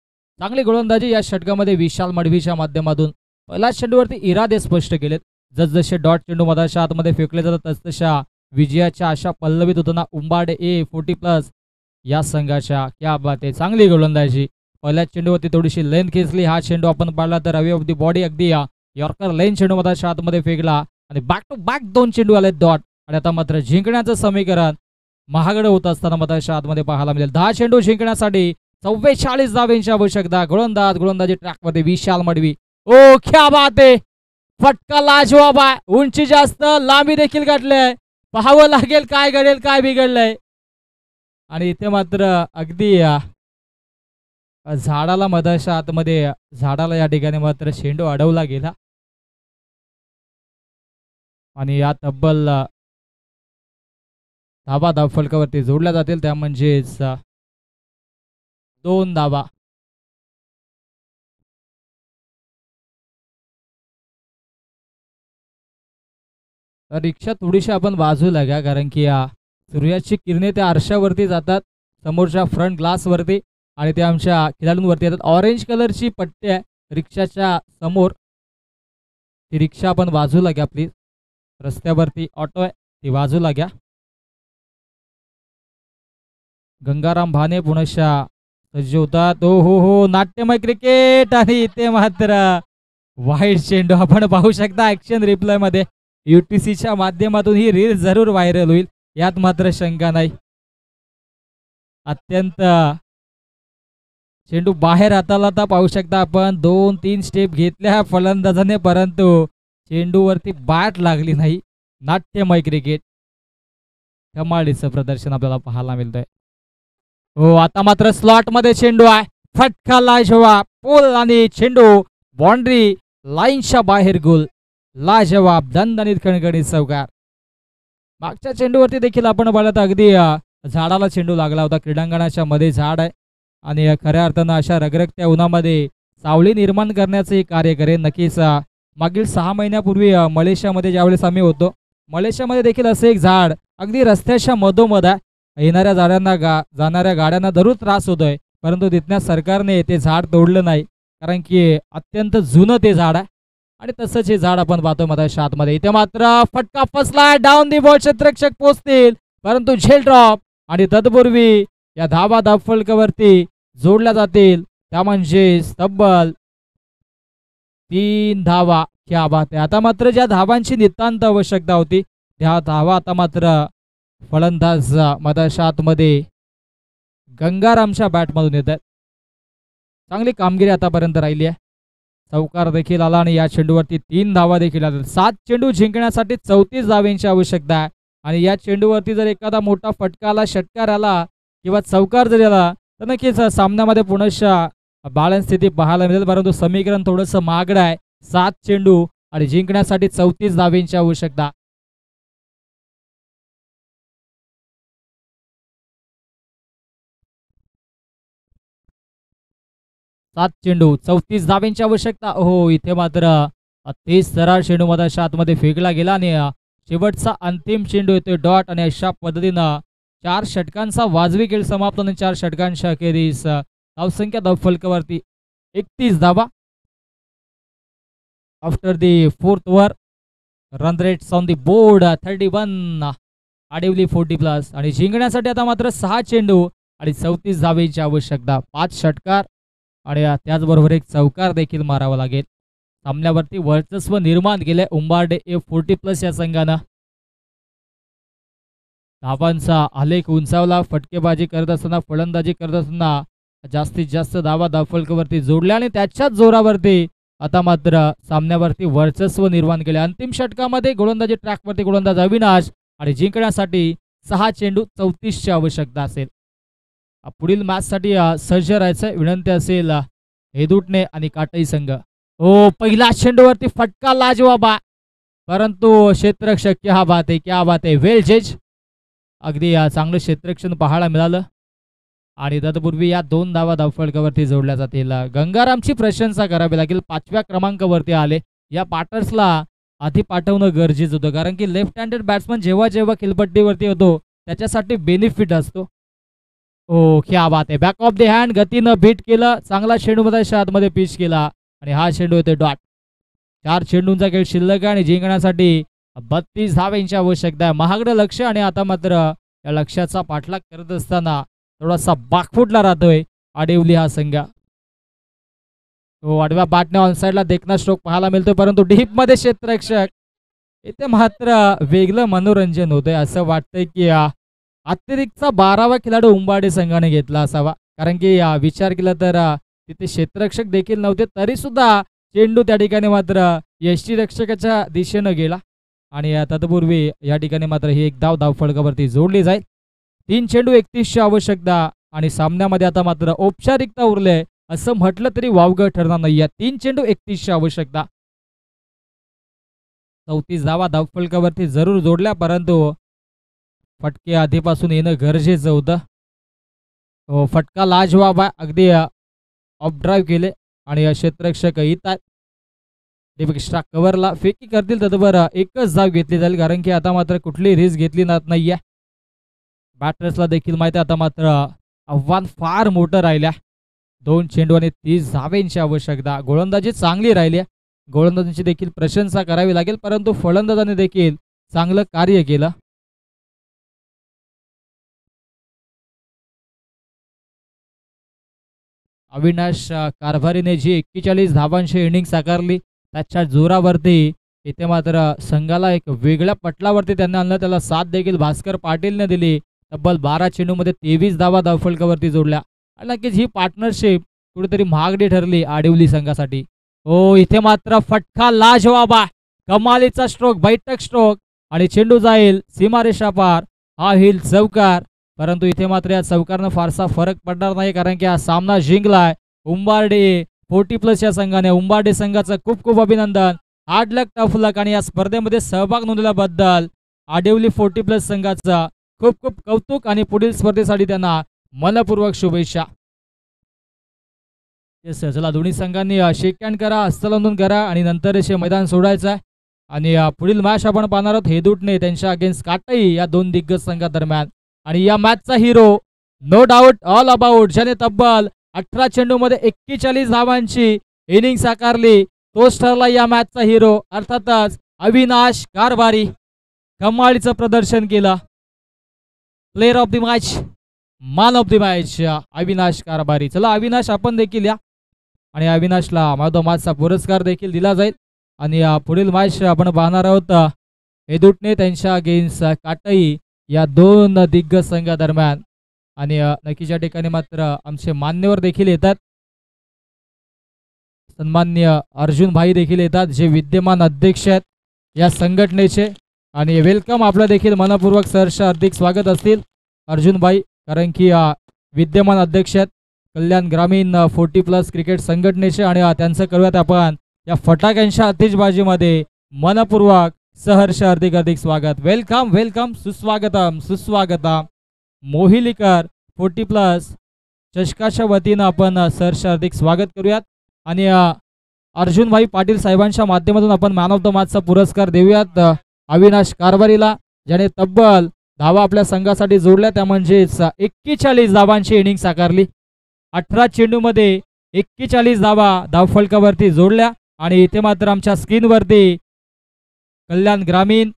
चांगली गोलंदाजी या षटकामध्ये विशाल मडवीच्या माध्यमातून. पहिल्या चेंडूवरती इरादे स्पष्ट केलेत. जसजसे डॉट चेंडू मधाच्या आतमध्ये फेकले जातात तसतशा विजयाच्या आशा पल्लवीत होताना उंबाडे A40+ या संघाच्या. क्या बात आहे, चांगली गोलंदाजी. पहिल्या चेंडूवरती थोडीशी लेंथ खेचली. हा चेंडू आपण पाहिला तर अवे ऑफ दी बॉडी अगदी यॉर्कर लेन चेंडू मधाच्या आतमध्ये फेकला आणि बॅक टू बॅक 2 चेंडू आले डॉट. आणि आता मात्र जिंकण्याचं समीकरण महागडं होत असताना मधाच्या आतमध्ये पाहायला मिळेल. 10 चेंडू जिंकण्यासाठी 44 धावांची आवश्यकता. गोलंदाजी ट्रॅकमध्ये विशाल मडवी. ओ क्या बात आहे, फटका लाजवाब आहे. उंची जास्त, लांबी देखील गाठले. पाहावं लागेल काय घडेल, काय बिघडलंय. आणि इथे मात्र अगदी झाडाला मधाच्या आतमध्ये झाडाला या ठिकाणी मात्र चेंडू अडवला गेला आणि या तब्बल धावा धावफलकावरती जोडल्या जातील. त्या म्हणजेच 2 धावा. तर रिक्षा थोडीशी आपण बाजूला घ्या, कारण की सूर्याची किरणे त्या आरशावरती जातात समोरच्या फ्रंट ग्लासवरती आणि ते आमच्या खिलाडूंवरती येतात. ऑरेंज कलरची पट्टी आहे रिक्षाच्या समोर. ती रिक्षा आपण बाजूला घ्या प्लीज. रस्त्यावरती ऑटो आहे, ती बाजूला घ्या. गंगाराम भाने पुनश्या सज्ज होतात. हो, नाट्यमय क्रिकेट. आणि इथे मात्र वाईड चेंडू आपण पाहू शकता ऍक्शन रिप्लाय मध्ये. UTCच्या माध्यमातून ही रील जरूर व्हायरल होईल, यात मात्र शंका नाही. अत्यंत चेंडू बाहेर हाताला तर पाहू शकता आपण. 2-3 स्टेप घेतल्या फलंदाजाने, परंतु चेंडूवरती बॅट लागली नाही. नाट्यमय क्रिकेट, कमालीचं प्रदर्शन आपल्याला पाहायला मिळतंय. हो, आता मात्र स्लॉट मध्ये चेंडू आहे. फटका लाजवाब. पोल आणि चेंडू बाउंड्री लाईनच्या बाहेर गोल. लाजवाब, दणदणीत खणखणीत चौकार. मागच्या चेंडूवरती देखील आपण पाहिलं तर अगदी झाडाला चेंडू लागला होता. क्रीडांगणाच्या मध्ये झाड आहे आणि खऱ्या अर्थानं अशा रगरगत्या उन्हामध्ये सावली निर्माण करण्याचे कार्य करेल. नक्कीच मागील 6 महिन्यापूर्वी मलेशियामध्ये ज्यावेळेस आम्ही होतो, मलेशियामध्ये देखील असं एक झाड अगदी रस्त्याच्या मधोमध आहे. येणाऱ्या जाणाऱ्या गाड्यांना दररोज त्रास होतोय, परंतु तिथल्या सरकारने ते झाड तोडलं नाही, कारण की अत्यंत जुनं ते झाड आहे. आणि तसंच हे झाड आपण पाहतो मधाच्या आतमध्ये. इथे मात्र फटका फसला. डाऊन दी बॉल, क्षेत्ररक्षक पोहोचतील परंतु झेल ड्रॉप. आणि तत्पूर्वी या धावा धावफलकावरती जोडल्या जातील. त्या म्हणजे तब्बल 3 धावा. क्या बात आहे. आता मात्र ज्या धावांची नितांत आवश्यकता होती त्या धावा आता मात्र फलंदाज मधाच्या आतमध्ये गंगारामच्या बॅटमधून येत आहेत. चांगली कामगिरी आतापर्यंत राहिली आहे. चौकार देखील आला आणि या चेंडूवरती 3 धावा देखील आल्या. 7 चेंडू जिंकण्यासाठी 34 धावांची आवश्यकता आहे. आणि या चेंडूवरती जर एखादा मोठा फटका आला, षटकार आला किंवा चौकार जर आला तर नक्कीच सामन्यामध्ये पुनश्च बॅलन्स स्थिती पाहायला मिळेल. परंतु समीकरण थोडंसं महागडं आहे. 7 चेंडू आणि जिंकण्यासाठी 34 धावांची आवश्यकता. सात चेंडू 34 धावांची आवश्यकता. हो, इथे मात्र 30 सरळ चेंडू मधाच्या आतमध्ये फेकला गेला आणि शेवटचा अंतिम चेंडू येतोय डॉट. आणि अशा पद्धतीनं 4 षटकांचा वाजवी खेळ समाप्त आणि 4 षटकांच्या अखेरीस धावसंख्या धावफलकावरती 31 धावा. After the 4th over run rates on the board 31, Adivali 40+. आणि जिंकण्यासाठी आता मात्र 6 चेंडू आणि 34 धावांची आवश्यकता. 5 षटकार आणि त्याचबरोबर एक चौकार देखील मारावा लागेल. सामन्यावरती वर्चस्व निर्माण केले उंबार्डे A40+ या संघानं. धावांचा आलेख उंचावला. फटकेबाजी करत असताना, फलंदाजी करत असताना जास्तीत जास्त धावा धावफलकावरती जोडल्या आणि त्याच्याच जोरावरती आता मात्र सामन्यावरती वर्चस्व निर्माण केले. अंतिम षटकामध्ये गोलंदाजी ट्रॅकवरती गोलंदाज अविनाश आणि जिंकण्यासाठी 6 चेंडू 34ची आवश्यकता असेल. पुढील मॅचसाठी सज्ज राहायचं विनंती असेल हेदुटणे आणि काटई संघ. पहिला चेंडूवरती फटका लाजवाब, परंतु क्षेत्ररक्षक क्या बात आहे, क्या बात आहे, वेल जज. अगदी चांगलं क्षेत्ररक्षण पाहायला मिळालं आणि तत्पूर्वी या 2 धावा धावफलकावरती जोडल्या जातील. गंगारामची प्रशंसा करावी लागेल, 5व्या क्रमांकावरती आले. या पार्टर्सला आधी पाठवणं गरजेचं होतं, कारण की लेफ्ट हँडेड बॅट्समन जेव्हा जेव्हा खेळपट्टीवरती होतो त्याच्यासाठी बेनिफिट असतो. क्या बात आहे, बॅक ऑफ द हँड गतीनं बीट केलं. चांगला चेंडूमध्ये आतमध्ये पिच केला आणि हा चेंडू होते डॉट. 4 चेंडूंचा खेळ शिल्लक आहे आणि जिंकण्यासाठी 32 धावांची आवश्यकता आहे. महागडं लक्ष आणि आता मात्र या लक्ष्याचा पाठलाग करत असताना थोडासा बाकफुटला राहतोय आडिवली हा संघ. आडव्या बॅटने ऑनसाइडला देखना स्ट्रोक पाहायला मिळतोय, परंतु डीप मध्ये क्षेत्ररक्षक. इथे मात्र वेगळं मनोरंजन होतंय. असं वाटतंय की अतिरिक्तचा 12वा खेळाडू उंबाडे संघाने घेतला असावा, कारण की विचार केला तर तिथे क्षेत्ररक्षक देखील नव्हते, तरी सुद्धा चेंडू त्या ठिकाणी मात्र यष्टीरक्षकाच्या दिशेनं गेला आणि तत्पूर्वी या ठिकाणी मात्र ही एक धाव धावफलकावरती जोडली जाईल. 3 चेंडू 31ची आवश्यकता आणि सामन्यामध्ये आता मात्र औपचारिकता उरले असं म्हटलं तरी वावगं ठरणार नाही. 3 चेंडू 31ची आवश्यकता. 34 धावा धावफलकावरती जरूर जोडल्या, परंतु फटके आधीपासून येणं गरजेचं होतं. फटका लाजवाब आहे, अगदी ऑफ ड्राईव्ह केले आणि क्षेत्ररक्षक येत आहेत. एक्स्ट्रा कव्हरला फेकी करतील तत्पर एकच धाव घेतली जाईल, कारण की आता मात्र कुठली रिस्क घेतली जात नाहीये. बॅटर्सला देखील माहिती आहे आता मात्र आव्हान फार मोठं राहिल्या. 2 चेंडू आणि 30 धावांची आवश्यकता. गोलंदाजी चांगली राहिली आहे, गोलंदाजांची देखील प्रशंसा करावी लागेल, परंतु फलंदाजाने देखील चांगलं कार्य केलं. अविनाश कारभारीने जी 41 धावांची इनिंग साकारली त्याच्या जोरावरती इथे मात्र संघाला एक वेगळ्या पटलावरती त्यांनी आणलं. त्याला साथ देखील भास्कर पाटीलने दिली. तब्बल 12 चेंडूमध्ये 23 धावा धावफलकावरती जोडल्या. आणि नक्कीच ही पार्टनरशिप कुठेतरी महागडी ठरली आडिवली संघासाठी. इथे मात्र फटका लाजवाब, कमालीचा स्ट्रोक, बैठक स्ट्रोक आणि चेंडू जाईल सीमारेषा पार. हा होईल चौकार, परंतु इथे मात्र या चौकारनं फारसा फरक पडणार नाही, कारण की हा सामना जिंकलाय उंबार्डे 40+ या संघाने. उंबार्डे संघाचं खूप खूप अभिनंदन. हार्ड लक, टफ लक आणि या स्पर्धेमध्ये सहभाग नोंदवल्याबद्दल आडिवली 40+ संघाचा खूप खूप कौतुक आणि पुढील स्पर्धेसाठी त्यांना मनपूर्वक शुभेच्छा. चला, दोन्ही संघांनी शेक हँड करा, हस्तलांदून करा आणि नंतर हे मैदान सोडायचं आहे. आणि पुढील मॅच आपण पाहणार आहोत हेदुटणे त्यांच्या अगेन्स्ट काटई या 2 दिग्गज संघादरम्यान. आणि या मॅचचा hero no doubt all about, ज्याने तब्बल 18 चेंडूमध्ये 41 धावांची इनिंग साकारली, तोच ठरला या मॅचचा हिरो, अर्थातच अविनाश कारभारी. कमालीचं प्रदर्शन केलं. Player of the match, man of the match Avinash Karbhari. चला अविनाश, आपण देखील या आणि अविनाशला मॅन ऑफ द मॅचचा पुरस्कार देखील दिला जाईल. आणि पुढील मॅच आपण पाहणार आहोत हेदुटणे त्यांच्या अगेन्स्ट काटई या 2 दिग्गज संघादरम्यान. आणि नक्कीच या ठिकाणी मात्र आमचे मान्यवर देखील येतात. सन्माननीय अर्जुन भाई देखील येतात, जे विद्यमान अध्यक्ष आहेत या संघटनेचे. आणि वेलकम, आपलं देखील मनपूर्वक सहर्ष हार्दिक स्वागत असतील अर्जुन भाई, कारण की विद्यमान अध्यक्ष आहेत कल्याण ग्रामीण 40+ क्रिकेट संघटनेचे. आणि त्यांचं करूयात आपण या फटाक्यांच्या आतिषबाजीमध्ये मनपूर्वक सहर्ष हार्दिक हार्दिक स्वागत. वेलकम वेलकम, सुस्वागतम सुस्वागतम. मोहिलीकर 40+ चषकाच्या वतीनं आपण सहर्ष हार्दिक स्वागत करूयात. आणि अर्जुन भाई पाटील साहेबांच्या माध्यमातून आपण मॅन ऑफ द मॅचचा पुरस्कार देऊयात अविनाश कारभारीला, ज्याने तब्बल धावा आपल्या संघासाठी जोडल्या, त्या म्हणजेच 41 धावांची इनिंग साकारली. 18 चेंडूमध्ये 41 धावा धावफलकावरती जोडल्या. आणि इथे मात्र आमच्या स्क्रीनवरती कल्याण ग्रामीण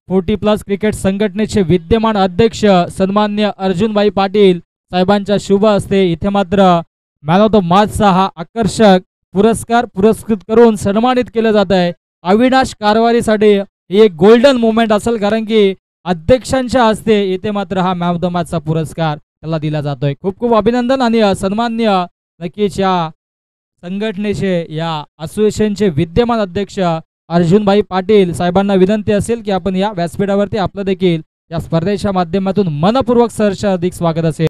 40+ क्रिकेट संघटनेचे विद्यमान अध्यक्ष सन्माननीय अर्जुनभाई पाटील साहेबांच्या शुभ हस्ते इथे मात्र मॅन ऑफ द मॅचचा हा आकर्षक पुरस्कार पुरस्कृत करून सन्मानित केलं जात आहे. अविनाश कारभारीसाठी ही एक गोल्डन मोमेंट असेल, कारण की अध्यक्षांच्या हस्ते इथे मात्र हा मॅन ऑफ द मॅचचा पुरस्कार त्याला दिला जातोय. खूप खूप अभिनंदन आणि सन्माननीय नक्कीच या संघटनेचे या असोसिएशनचे विद्यमान अध्यक्ष अर्जुनभाई पाटील साहेबांना विनंती असेल की आपण या व्यासपीठावरती आपलं देखील या स्पर्धेच्या माध्यमातून मनपूर्वक सहर्ष अधिक स्वागत असेल.